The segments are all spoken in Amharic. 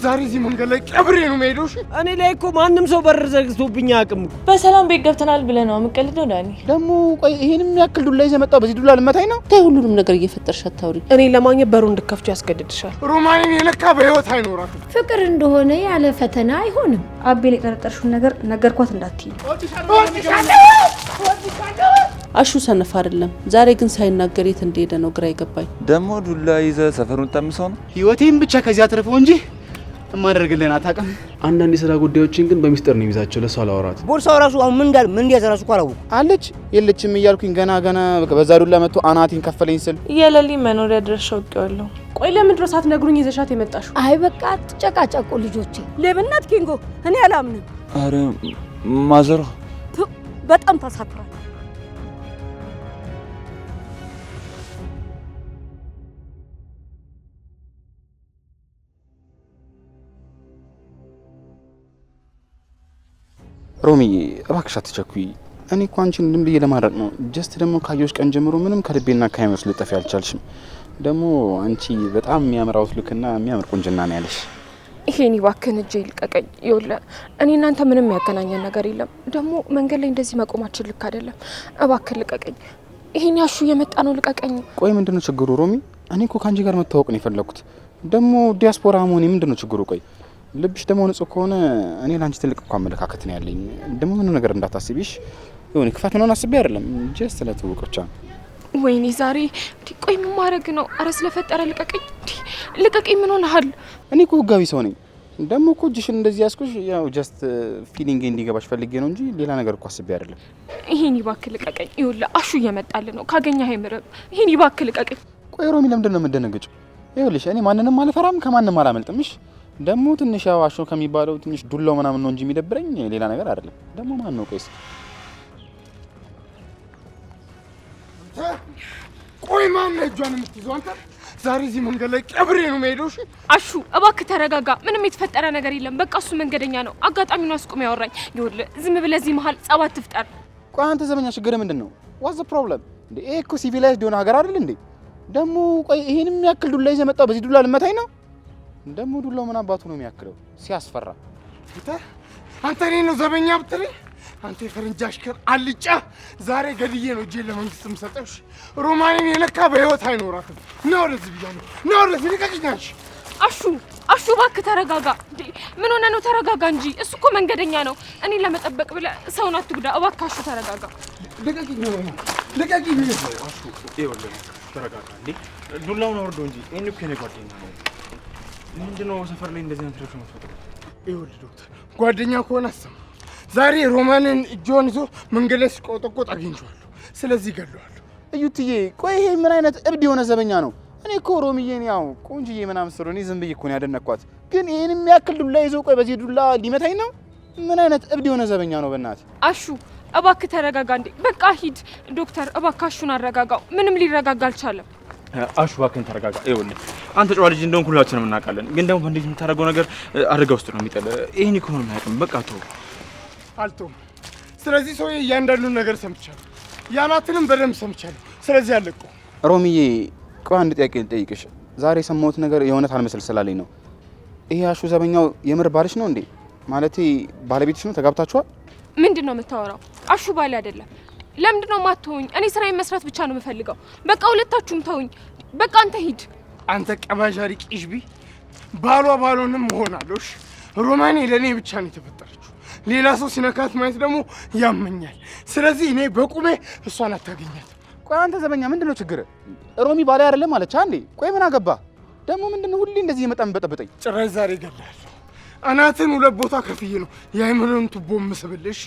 ዛሬ እዚህ መንገድ ላይ ቀብሬ ነው የምሄደው። እኔ ላይ እኮ ማንም ሰው በር ዘግቶብኝ አያውቅም። በሰላም ቤት ገብተናል ብለህ ነው የምትቀልደው ዳኒ? ደግሞ ቆይ ይሄንም ያክል ዱላ ይዘህ መጣው? በዚህ ዱላ ልመታኝ ነው? ታይ ሁሉንም ነገር እየፈጠርሽ አታውሪ። እኔ ለማግኘት በሩ እንድከፍቱ ያስገድድሻል። ሮማንን የነካ በህይወት አይኖራትም። ፍቅር እንደሆነ ያለ ፈተና አይሆንም። አቤ ላይ ጠረጠርሽውን ነገር ነገርኳት እንዳትዪ። አሹ ሰነፍ አይደለም። ዛሬ ግን ሳይናገር የት እንደሄደ ነው ግራ ይገባኝ። ደግሞ ዱላ ይዘህ ሰፈሩን ታምሰው ነው? ህይወቴን ብቻ ከዚያ አትርፈው እንጂ እማደርግልህን አታውቅም። አንዳንድ የሥራ ጉዳዮችን ግን በሚስጥር ነው የሚይዛቸው። ለሷ አላወራት። ቦርሳው ራሱ አሁን ምን እንዲያዝ ራሱ እኮ አላወኩም። አለች የለችም እያልኩኝ ገና በዛ ዱላ መጥቶ አናቴን ከፈለኝ ስል የለሊ መኖሪያ ድረስ ሸውቄዋለሁ። ቆይ ለምን ድረስ አትነግሩኝ ይዘሻት የመጣሽው? አይ በቃ አትጨቃጨቁ ልጆቼ። ሌብነት ኪንጎ እኔ አላምንም። አረ ማዘሯ በጣም ታሳፍራል። ሮሚ እባክሽ አትቸኩይ። እኔ እኮ አንቺን ዝም ብዬ ለማድረግ ነው። ጀስት ደግሞ ካየሁሽ ቀን ጀምሮ ምንም ከልቤና ከአይምሮሽ ልጠፊ አልቻልሽም። ደግሞ አንቺ በጣም የሚያምር አውትሉክና የሚያምር ቁንጅና ነው ያለሽ። ይሄን እባክህን እጄ ልቀቀኝ። ይኸውልህ እኔ እናንተ ምንም ያገናኘን ነገር የለም። ደግሞ መንገድ ላይ እንደዚህ መቆማችን ልክ አይደለም። እባክህ ልቀቀኝ። ይሄን ያሹ የመጣ ነው ልቀቀኝ። ቆይ ምንድነው ችግሩ ሮሚ? እኔ እኮ ካንቺ ጋር መታወቅ ነው የፈለኩት። ደግሞ ዲያስፖራ መሆኔ ምንድነው ችግሩ? ቆይ ልብሽ ደግሞ ንጹህ ከሆነ እኔ ላንቺ ትልቅ እንኳን አመለካከት ነው ያለኝ። ደግሞ ምንም ነገር እንዳታስቢሽ። የሆነ ክፋት ምናምን አስቤ አይደለም፣ ጀስት ለትውውቅ ብቻ። ወይኔ ዛሬ ቆይ ምን ማድረግ ነው? አረ ስለፈጠረ ልቀቀኝ። ልቀቀኝ። ምን ሆነሃል? እኔ እኮ ህጋዊ ሰው ነኝ። ደግሞ እኮ እጅሽን እንደዚህ ያስኩሽ ያው ጀስት ፊሊንግ እንዲገባሽ ፈልጌ ነው እንጂ ሌላ ነገር እኮ አስቤ አይደለም። ይሄን ይባክህ ልቀቀኝ። ይኸውልህ አሹ እየመጣልህ ነው። ካገኘህ አይምርም። ይሄን ይባክህ ልቀቀኝ። ቆይ ሮሚ ለምንድን ነው የምትደነግጪው? ይኸውልሽ እኔ ማንንም አልፈራም፣ ከማንም አላመልጥምሽ። ደግሞ ትንሽ ያው አሹ ከሚባለው ትንሽ ዱላው ምናምን ነው እንጂ የሚደብረኝ ሌላ ነገር አይደለም። ደግሞ ማን ነው? ቆይ ማን ነው እጇን የምትይዘው? አንተ ዛሬ እዚህ መንገድ ላይ ቀብሬ ነው የምሄደው። እሺ አሹ እባክህ ተረጋጋ። ምንም የተፈጠረ ነገር የለም። በቃ እሱ መንገደኛ ነው። አጋጣሚውን አስቆም ያወራኝ። ይኸውልህ ዝም ብለህ እዚህ መሀል ጸብ አትፍጠር። ቆይ አንተ ዘበኛ ችግር ምንድን ነው? ዋትስ ዘ ፕሮብለም? እንዴ ይሄ እኮ ሲቪላይዝድ የሆነ ሀገር አይደል እንዴ? ደግሞ ቆይ ይሄንም ያክል ዱላ ይዘህ መጣው? በዚህ ዱላ ልመታኝ ነው? ደግሞ ዱላው ምን አባቱ ነው የሚያክለው? ሲያስፈራ። አንተ እኔ ነው ዘበኛ ብትለኝ? አንተ የፈረንጅ አሽከር አልጫ! ዛሬ ገድዬ ነው እጄን ለመንግስት የምሰጠው። ሮማንን የነካ በህይወት አይኖራትም። ና ወደዚህ ብያለሁ። ና ወደዚህ ልቀቅኛሽ። አሹ እባክህ ተረጋጋ። ምን ሆነ ነው? ተረጋጋ እንጂ እሱ እኮ መንገደኛ ነው። እኔ ለመጠበቅ ብለህ ሰውን አትጉዳ። እባክህ አሹ ተረጋጋ። ልቀቂኝ ነው ልቀቂኝ። አሹ ይኸውልህ ተረጋጋ። እንዴ ዱላውን አውርዶ እንጂ እኔ እኮ ነው ጓደኛ ነው። ምንድነው ሰፈር ላይ እንደዚህ አይነት ረፍ ነው? ይኸውልህ ዶክተር ጓደኛ ከሆነ አሰማ። ዛሬ ሮማንን እጇን ይዞ መንገድ ላይ ሲቆጠቆጥ አግኝቼዋለሁ። ስለዚህ ገድለዋለሁ። እዩትዬ ቆይ ይሄ ምን አይነት እብድ የሆነ ዘበኛ ነው? እኔ እኮ ሮሚዬን ያው ቆንጅዬ ምናምን ስለሆነ ዝም ብዬ እኮ ነው ያደነኳት። ግን ይሄንም ያክል ዱላ ይዞ ቆይ በዚህ ዱላ ሊመታኝ ነው? ምን አይነት እብድ የሆነ ዘበኛ ነው? በእናትህ አሹ እባክህ ተረጋጋ። እንዴ በቃ ሂድ። ዶክተር እባክህ አሹን አረጋጋው። ምንም ሊረጋጋ አልቻለም። አሹ እባክህን ተረጋጋ። ይኸውልህ አንተ ጨዋ ልጅ እንደሆንክ ሁላችንም እናውቃለን። ግን ደግሞ በእንዴት የምታደርገው ነገር አደጋ ውስጥ ነው የሚጥል። ይሄን እኮ ነው የማያውቅም። በቃ ተው። አልተውም። ስለዚህ ሰውዬ እያንዳንዱን ነገር ሰምቻለሁ። ያናትንም በደንብ ሰምቻለሁ። ስለዚህ አለቀው። ሮሚዬ ቆይ አንድ ጥያቄ ልጠይቅሽ። ዛሬ የሰማሁት ነገር የእውነት አልመስል ስላለኝ ነው። ይሄ አሹ ዘበኛው የምር ባልሽ ነው እንዴ? ማለቴ ባለቤትሽ ነው? ተጋብታችኋል? ምንድን ነው የምታወራው? አሹ ባል አይደለም። ለምንድን ነው የማትተውኝ? እኔ ስራዬን መስራት ብቻ ነው የምፈልገው። በቃ ሁለታችሁም ተውኝ። በቃ አንተ ሂድ። አንተ ቀባዣሪ ቂሽቢ ባልሆንም እሆናለሁ። ሮማኔ ለእኔ ብቻ ነው የተፈጠረችው። ሌላ ሰው ሲነካት ማየት ደግሞ ያመኛል። ስለዚህ እኔ በቁሜ እሷን አታገኛት። ቆይ አንተ ዘበኛ ምንድነው ችግር? ሮሚ ባሌ አይደለም ማለች አንዴ። ቆይ ምን አገባ ደግሞ? ምንድነው ሁሌ እንደዚህ የመጣም በጠበጠኝ? ጭራሽ ዛሬ እገላለሁ። አናትን ሁለት ቦታ ከፍዬ ነው የአይምሮን ቱቦ መስብልሽ።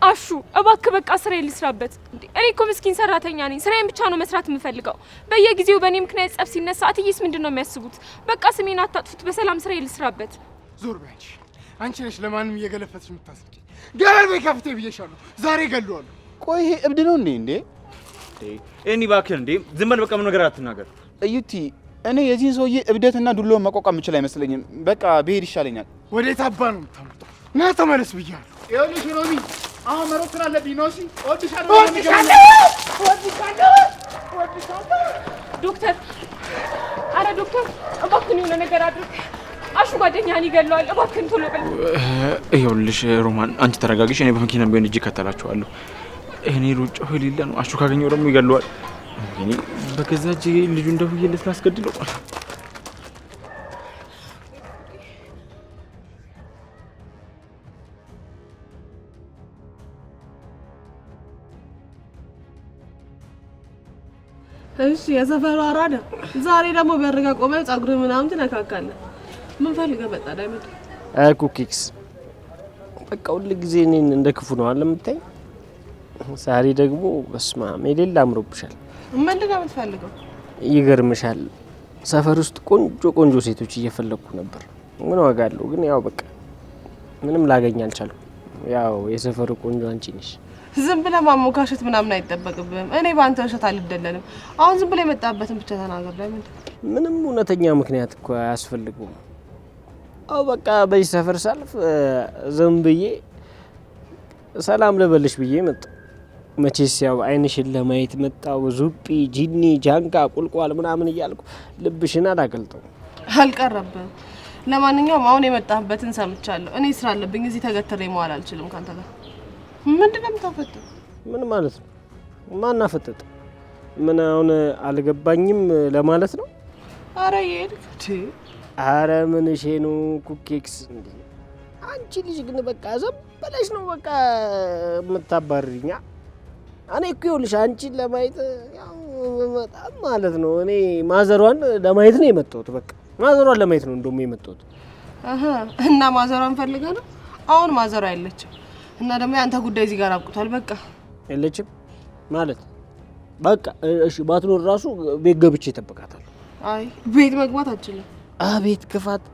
አሹ እባክህ በቃ ስራዬን ልስራበት። እኔ እኮ ምስኪን ሰራተኛ ነኝ። ስራዬን ብቻ ነው መስራት የምፈልገው። በየጊዜው በእኔ ምክንያት ጸብ ሲነሳ አትይስ ምንድነው የሚያስቡት? በቃ ስሜን አታጥፉት። በሰላም ስራዬን ልስራበት። ዞር በይ አንቺ ነሽ ለማንም እየገለፈትሽ የምታስቂ። ገለል በይ ከፍቴ ብዬሻለሁ። ዛሬ ገለዋለሁ። ቆይ ይሄ እብድ ነው እንዴ? እኔ እባክህ እንዴ ዝም በል። በቃ ምን ነገር አትናገር። እዩቲ እኔ የዚህን ሰውዬ እብደትና ዱላውን መቋቋም የምችል አይመስለኝም። በቃ ብሄድ ይሻለኛል። ወዴት አባ ነው የምታመጣው? ና ተመለስ ብያለሁ። ይኸውልሽ ሮሚ አሁን መሮጥ ስላለብኝ ነው። እሺ እወድሻለሁ። ዶክተር፣ አረ ዶክተር እባክህን የሆነ ነገር አድርግ። አሹ ጓደኛህን ይገለዋል። እባክህን ቶሎ በል። ይኸውልሽ ሮማን አንቺ ተረጋግሽ። እኔ በመኪና ቢሆን እጅ ከተላቸዋለሁ። እኔ ሩጫው ሌላ ነው። አሹ ካገኘው ደግሞ ይገለዋል። እኔ በገዛ እጄ ልጁን ደውዬለት ላስገድለው። እሺ የሰፈሩ አራዳ ዛሬ ደግሞ በርጋ ቆመ ጸጉር ምናምን ትነካካለህ። ምን ፈልገህ መጣ ዳይመንድ? ኩኪክስ በቃ ሁሉ ጊዜ እኔን እንደ ክፉ ነው አለ የምታይ። ዛሬ ደግሞ በስማም የሌላ አምሮብሻል። ምንድን ነው የምትፈልገው? ይገርምሻል ሰፈር ውስጥ ቆንጆ ቆንጆ ሴቶች እየፈለኩ ነበር። ምን ዋጋ አለው ግን ያው በቃ ምንም ላገኝ አልቻልኩም። ያው የሰፈሩ ቆንጆ አንቺ ነሽ። ዝም ብለህ ማሞካሸት ምናምን አይጠበቅብህም። እኔ ባንተ ውሸት አልደለንም። አሁን ዝም ብለህ የመጣበትን ብቻ ተናገር ዳይመንድ። ምንም እውነተኛ ምክንያት እኮ አያስፈልገውም። አው በቃ በዚህ ሰፈር ሳልፍ ዝም ብዬ ሰላም ልበልሽ ብዬ መጣሁ። መቼስ ያው አይንሽን ለማየት መጣሁ። ዙጲ ጂኒ ጃንጋ ቁልቋል ምናምን እያልኩ ልብሽን አላቀልጠው አልቀረብህም። ለማንኛውም አሁን የመጣህበትን ሰምቻለሁ። እኔ ስራ አለብኝ። እዚህ ተገትሬ መዋል አልችልም ካንተ ጋር። ምንድነው የምታፈጠው? ምን ማለት ነው? ማን አፈጠጠ? ምን አሁን አልገባኝም ለማለት ነው? አረ ይሄድ አረ ምን እሺ ነው ኩኪክስ እንዴ? አንቺ ልጅ ግን በቃ ዝም ብለሽ ነው በቃ የምታባርሪኛ። እኔ እኮ ይኸውልሽ አንቺን ለማየት ያው በጣም ማለት ነው እኔ ማዘሯን ለማየት ነው የመጣሁት። በቃ ማዘሯን ለማየት ነው እንደውም የመጣሁት። እና ማዘሯን ፈልገህ ነው? አሁን ማዘሯ የለችም። እና ደግሞ ያንተ ጉዳይ እዚህ ጋር አብቅቷል። በቃ የለችም ማለት በቃ እሺ፣ ባትኖር ራሱ ቤት ገብቼ እጠብቃታለሁ። አይ ቤት መግባት አትችልም። አቤት ክፋት!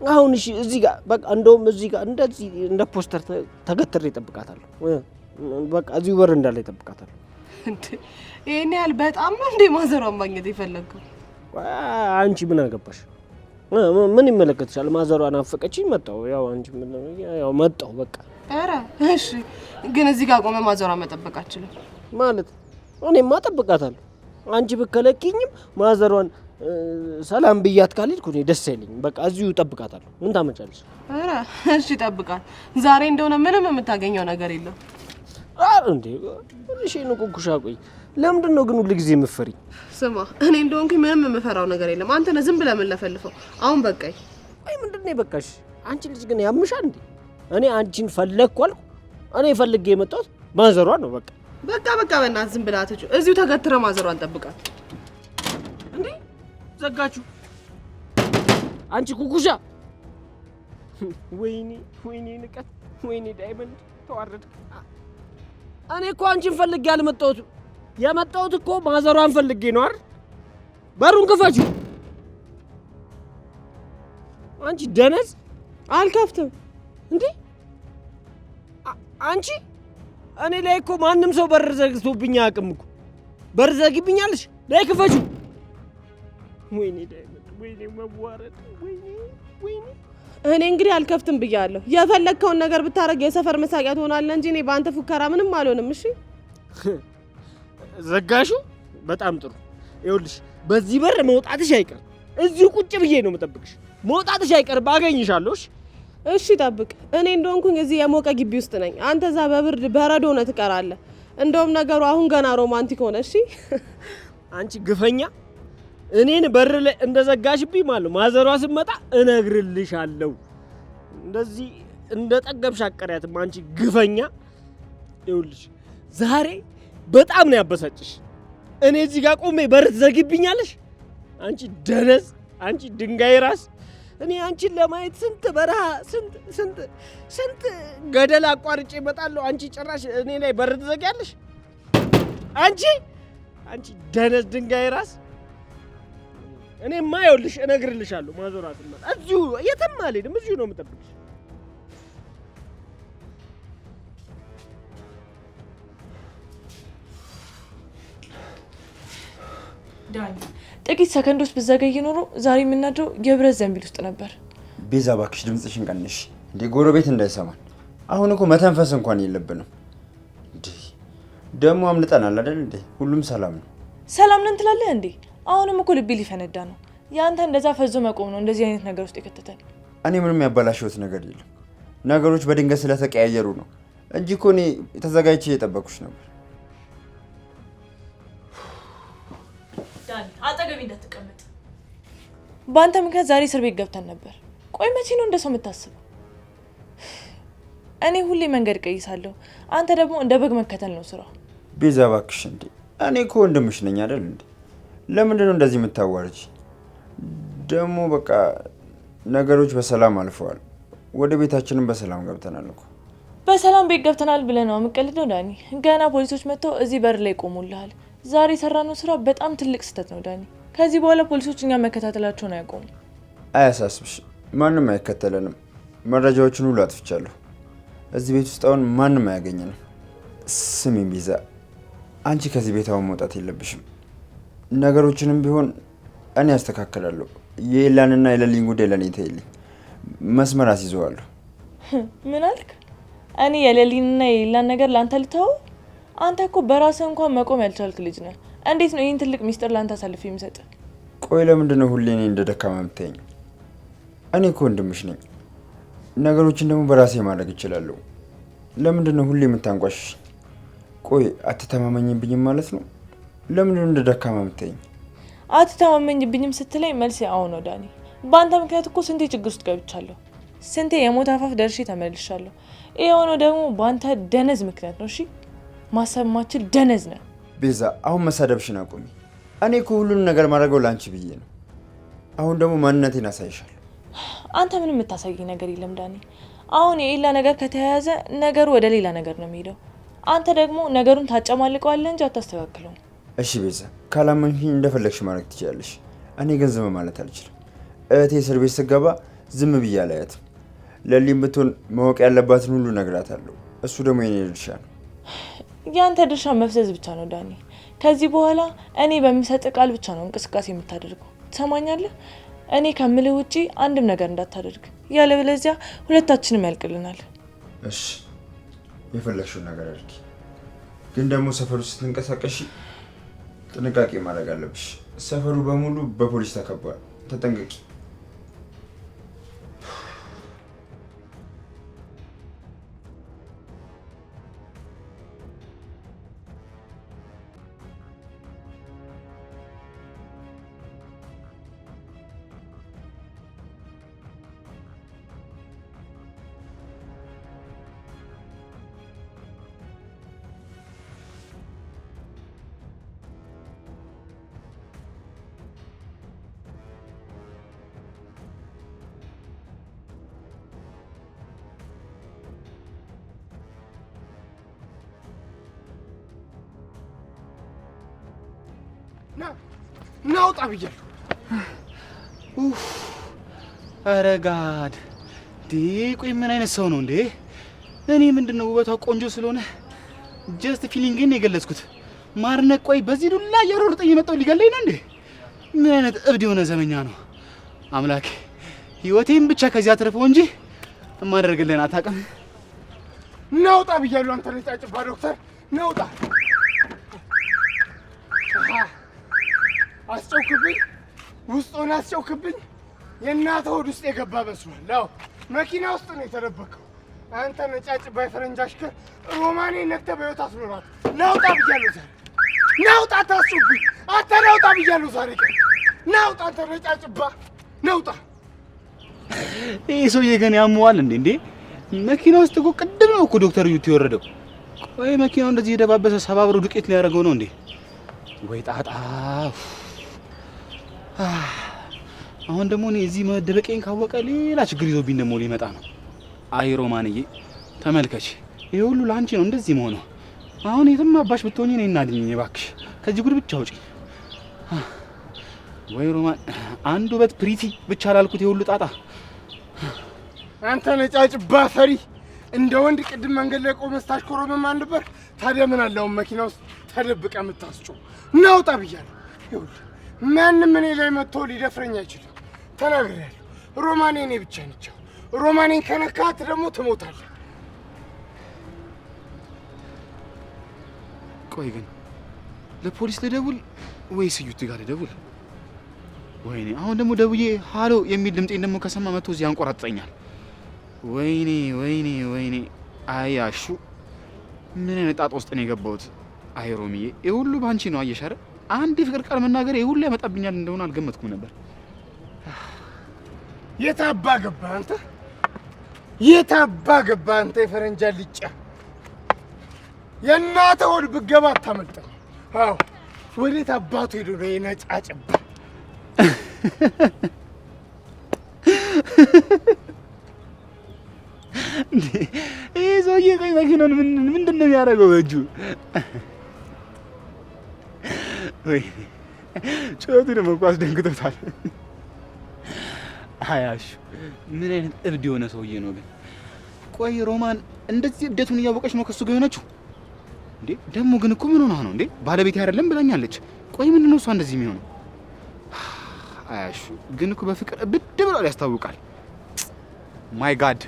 አሁን እሺ እዚህ ጋር በቃ እንደውም እዚህ ጋር እንደዚህ እንደ ፖስተር ተገትሬ እጠብቃታለሁ። በቃ እዚሁ በር እንዳለ እጠብቃታለሁ። እንዴ ይሄን ያህል በጣም ነው እንዴ ማዘሯን ማግኘት የፈለግከው? አንቺ ምን አገባሽ? ምን ይመለከትሻል? ማዘሯን አፈቀችኝ መጣሁ። ያው አንቺ ምን ያው መጣሁ በቃ። ኧረ እሺ፣ ግን እዚህ ጋር ቆመ ማዘሯን መጠበቅ አትችልም ማለት? እኔማ እጠብቃታለሁ። አንቺ ብከለኪኝም ማዘሯን ሰላም ብያት ካልሄድኩ እኔ ደስ አይለኝም። በቃ እዚሁ እጠብቃታለሁ። ምን ታመጫለሽ? ኧረ እሺ ጠብቃት። ዛሬ እንደሆነ ምንም የምታገኘው ነገር የለም። እንዴ እሺ ነው ኩኩሻ። ቆይ ለምንድን ነው ግን ሁሉ ጊዜ የምትፈሪኝ? ስማ እኔ እንደሆንኩ ምንም የምፈራው ነገር የለም። አንተ ነህ ዝም ብለህ የምንለፈልፈው። አሁን በቃኝ። አይ ምንድን ነው በቃሽ? አንቺ ልጅ ግን ያምሻል እንዴ? እኔ አንቺን ፈለግኩ አልኩ። እኔ ፈልጌ የመጣሁት ማዘሯን ነው። በቃ በቃ በእናትህ ዝም ብለህ አትጩ። እዚሁ ተገትረህ ማዘሯን ጠብቃት። እንዴ ዘጋችሁ? አንቺ ኩኩሻ! ወይኔ ንቀት! ወይኔ ዳይመንድ ተዋረድክ። እኔ እኮ አንቺን ፈልጌ አልመጣሁት። የመጣሁት እኮ ማዘሯን ፈልጌ ነው አይደል? በሩን ክፈችው። አንቺ ደነዝ! አልከፍትም። እንዴ አንቺ እኔ ላይ እኮ ማንም ሰው በር ዘግቶብኝ አያውቅም እኮ። በር ዘግብኛለሽ? ላይ ክፈችው። ወይኔ ዳይመንድ! ወይኔ መዋረድ! ወይኔ እኔ እንግዲህ አልከፍትም ብያለሁ። የፈለግከውን ነገር ብታረግ የሰፈር መሳቂያ ትሆናለህ እንጂ እኔ በአንተ ፉከራ ምንም አልሆንም። እሺ ዘጋሹ? በጣም ጥሩ። ይኸውልሽ በዚህ በር መውጣትሽ አይቀር። እዚሁ ቁጭ ብዬ ነው የምጠብቅሽ። መውጣትሽ አይቀር፣ ባገኝሻለሁ። እሺ ጠብቅ። እኔ እንደሆንኩኝ እዚህ የሞቀ ግቢ ውስጥ ነኝ። አንተ እዛ በብርድ በረዶ ሆነ ትቀራለህ። እንደውም ነገሩ አሁን ገና ሮማንቲክ ሆነ። እሺ አንቺ ግፈኛ! እኔን በር ላይ እንደዘጋሽብኝ ማለት ማዘሯ ስትመጣ እነግርልሻለሁ። እንደዚህ እንደጠገብሽ አቀሪያትም አንቺ ግፈኛ። ይኸውልሽ ዛሬ በጣም ነው ያበሳጭሽ። እኔ እዚህ ጋር ቆሜ በር ትዘግብኛለሽ? አንቺ ደነዝ! አንቺ ድንጋይ ራስ! እኔ አንቺን ለማየት ስንት በረሃ ስንት ገደል አቋርጬ እመጣለሁ። አንቺ ጭራሽ እኔ ላይ በር ትዘጊያለሽ? አንቺ ደነዝ ድንጋይ ራስ! እኔማ ይኸውልሽ እነግርልሻለሁ። ማዞራ ስትመጣ እዚሁ የትም አልሄድም። እዚሁ ነው የምጠብቅሽ። ዳኒ ጥቂት ሰከንዶች ብዘገይ ኖሮ ዛሬ የምናድረው የብረት ዘንቢል ውስጥ ነበር። ቤዛ እባክሽ ድምፅሽን ቀንሽ። እንዴ ጎረቤት እንዳይሰማን። አሁን እኮ መተንፈስ እንኳን የለብንም። እንዴ ደግሞ አምልጠናል አይደል? እንዴ ሁሉም ሰላም ነው። ሰላም ነን ትላለህ እንዴ? አሁንም እኮ ልቤ ሊፈነዳ ነው። ያንተ እንደዛ ፈዞ መቆም ነው እንደዚህ አይነት ነገር ውስጥ የከተተን። እኔ ምንም ያበላሸሁት ነገር የለም። ነገሮች በድንገት ስለተቀያየሩ ነው እንጂ እኮ እኔ ተዘጋጅቼ እየጠበኩሽ ነበር። ዳኒ አጠገቤ እንዳትቀመጥ። በአንተ ምክንያት ዛሬ እስር ቤት ገብተን ነበር። ቆይ መቼ ነው እንደሰው የምታስበው? እኔ ሁሌ መንገድ ቀይሳለሁ፣ አንተ ደግሞ እንደ በግ መከተል ነው ስራው። ቤዛ እባክሽ እንዴ! እኔ እኮ ወንድምሽ ነኝ አይደል እንዴ? ለምንድን ነው እንደዚህ የምታዋርጂ? ደግሞ በቃ ነገሮች በሰላም አልፈዋል። ወደ ቤታችንም በሰላም ገብተናል እኮ። በሰላም ቤት ገብተናል ብለህ ነው የምትቀልደው ዳኒ? ገና ፖሊሶች መጥተው እዚህ በር ላይ ቆሙልሃል። ዛሬ የሰራነው ስራ በጣም ትልቅ ስህተት ነው ዳኒ። ከዚህ በኋላ ፖሊሶች እኛ መከታተላቸውን አያቆሙ። አያሳስብሽ፣ ማንም አይከተለንም። መረጃዎችን ሁሉ አጥፍቻለሁ። እዚህ ቤት ውስጥ አሁን ማንም አያገኘንም። ስሚኝ ቤዛ፣ አንቺ ከዚህ ቤት አሁን መውጣት የለብሽም። ነገሮችንም ቢሆን እኔ ያስተካክላለሁ። የኤላንና የሌሊን ጉዳይ ለኔ ተይልኝ፣ መስመር አስይዘዋለሁ። ምን አልክ? እኔ የሌሊንና የኤላን ነገር ላንተ ልተው? አንተ እኮ በራስህ እንኳን መቆም ያልቻልክ ልጅ ነህ። እንዴት ነው ይህን ትልቅ ሚስጥር ላንተ አሳልፌ የምሰጥ? ቆይ ለምንድን ነው ሁሌ እኔ እንደ ደካማ የምታይኝ? እኔ እኮ ወንድምሽ ነኝ። ነገሮችን ደግሞ በራሴ ማድረግ እችላለሁ። ለምንድን ነው ሁሌ የምታንቋሽሽ? ቆይ አትተማመኝብኝም ማለት ነው? ለምንድን ነው እንደ ደካማ የምታይኝ? አትተማመኝብኝም ስትለኝ መልስ አዎ ነው ዳኒ። በአንተ ምክንያት እኮ ስንቴ ችግር ውስጥ ገብቻለሁ፣ ስንቴ የሞት አፋፍ ደርሼ ተመልሻለሁ። ይሄ የሆነው ደግሞ በአንተ ደነዝ ምክንያት ነው። እሺ ማሰብ ማችል ደነዝ ነህ። ቤዛ አሁን መሳደብሽን አቁሚ። እኔ እኮ ሁሉንም ነገር ማድረገው ላንቺ ብዬ ነው። አሁን ደግሞ ማንነቴን አሳይሻለሁ። አንተ ምንም የምታሳየኝ ነገር የለም ዳኒ። አሁን የኤላ ነገር ከተያያዘ ነገሩ ወደ ሌላ ነገር ነው የሚሄደው። አንተ ደግሞ ነገሩን ታጨማልቀዋለህ እንጂ አታስተካክለውም። እሺ ቤዛ፣ ካላመንሽኝ እንደፈለግሽ ማድረግ ትችላለሽ። እኔ ግን ዝም ማለት አልችልም። እህቴ እስር ቤት ስገባ ዝም ብዬ አላያትም። ለሊም ብትሆን ማወቅ ያለባትን ሁሉ እነግራታለሁ። እሱ ደግሞ የኔ ድርሻ ነው። ያንተ ድርሻ መፍዘዝ ብቻ ነው ዳኒ። ከዚህ በኋላ እኔ በሚሰጥ ቃል ብቻ ነው እንቅስቃሴ የምታደርገው። ትሰማኛለህ? እኔ ከምልህ ውጪ አንድም ነገር እንዳታደርግ፣ ያለበለዚያ ሁለታችንም ያልቅልናል። እሺ የፈለግሽውን ነገር አድርጊ። ግን ደግሞ ሰፈሩ ስትንቀሳቀሺ ጥንቃቄ ማድረግ አለብሽ። ሰፈሩ በሙሉ በፖሊስ ተከቧል። ተጠንቀቂ። ናውጣ ብያለሁ። ኧረ ጋድ ቆይ ምን አይነት ሰው ነው እንዴ? እኔ ምንድነው ውበቷ ቆንጆ ስለሆነ ጀስት ፊሊንግን የገለጽኩት ማርነቅ። ቆይ በዚህ ዱላ እያሮርጠኝ የመጣው ሊገለኝ ነው እንዴ? ምን አይነት እብድ የሆነ ዘመኛ ነው? አምላክ ህይወቴን ብቻ ከዚህ አትርፈው እንጂ የማደርግልህን አታውቅም። ናውጣ ብያለሁ። አንተ ነጫጭባ ዶክተር ናውጣ። አስጨውክብኝ፣ ውስጥ ሆነ አስጨውክብኝ። የእናትህ ሆድ ውስጥ የገባ መስሏል። አዎ መኪና ውስጥ ነው የተደበቀው። አንተ ነጫጭባ የፈረንጅ አሽከር ሮማኔ ነክተህ በህይወት አስኖራት። ናውጣ ብያለሁ ዛሬ ናውጣ። አታስጩብኝ አንተ ናውጣ ብያለሁ ዛሬ ቀን ናውጣ። አንተ ነጫጭባ ናውጣ። ይሄ ሰውዬ ግን ያመዋል እንዴ? መኪና ውስጥ እኮ ቅድም ነው እኮ ዶክተር ዩቲ የወረደው። ቆይ መኪናው እንደዚህ የደባበሰ ሰባብሮ ዱቄት ሊያደርገው ነው እንዴ? ወይ ጣጣ። አሁን ደግሞ እኔ እዚህ መደበቄን ካወቀ ሌላ ችግር ይዞብኝ ደግሞ ሊመጣ ነው። አይ ሮማንዬ ተመልከች፣ ይሄ ሁሉ ላንቺ ነው እንደዚህ መሆኑ። አሁን የትም አባሽ ብትሆኚ እኔ እናድኝ እባክሽ፣ ከዚህ ጉድ ብቻ ውጪ። ወይ ሮማን፣ አንድ ውበት ፕሪቲ ብቻ ላልኩት የሁሉ ጣጣ። አንተ ነጫጭባ ፈሪ፣ እንደ ወንድ ቅድም መንገድ ላይ ቆመህ ስታሽኮረመም ነበር። ታዲያ ምን አለው መኪና ውስጥ ተደብቀ የምታስጮ? ናውጣ ብያለሁ። ይኸውልህ ማንም እኔ ላይ መጥቶ ሊደፍረኝ አይችልም። ተናግሬያለሁ። ሮማኔ እኔ ብቻ ነች። ሮማኔን ከነካት ደግሞ ትሞታለህ። ቆይ ግን ለፖሊስ ልደውል ወይስ ዩቲ ጋር ልደውል? ወይኔ አሁን ደግሞ ደውዬ ሃሎ የሚል ድምጤን ደግሞ ከሰማ መጥቶ እዚህ ያንቆራጥጠኛል። ወይኔ ወይኔ ወይኔ። አይ አሹ ምን አይነት ጣጣ ውስጥ ነው የገባሁት? አይ ሮሚዬ ይሄ ሁሉ ባንቺ ነው። አየሽ አይደል? አንድ የፍቅር ቃል መናገር ይሄ ሁሉ ያመጣብኛል እንደሆነ አልገመትኩም ነበር። የታባ ገባ አንተ፣ የታባ ገባ አንተ የፈረንጃ ልጫ። የእናትህ ሆድ ብትገባ አታመልጠኝ። አዎ ወዴት አባቱ ሄዶ ነው የነጫጭባ? ይሄ ሰውዬ ቆይ መኪናውን ምንድን ነው የሚያደርገው በእጁ? ወይ ጩኸቱ ደግሞ እኮ አስደንግጦታል። አያሹ ምን አይነት እብድ የሆነ ሰውዬ ነው ግን። ቆይ ሮማን እንደዚህ እብደቱን እያወቀች ነው ከሱ ጋር የሆነችው እንዴ? ደግሞ ግን እኮ ምን ሆና ነው እንዴ? ባለቤቴ አይደለም ብላኛለች። ቆይ ምንድን ነው እሷ እንደዚህ የሚሆነው? አያሹ ግን እኮ በፍቅር እብድ ብሏል ያስታውቃል። ማይ ጋድ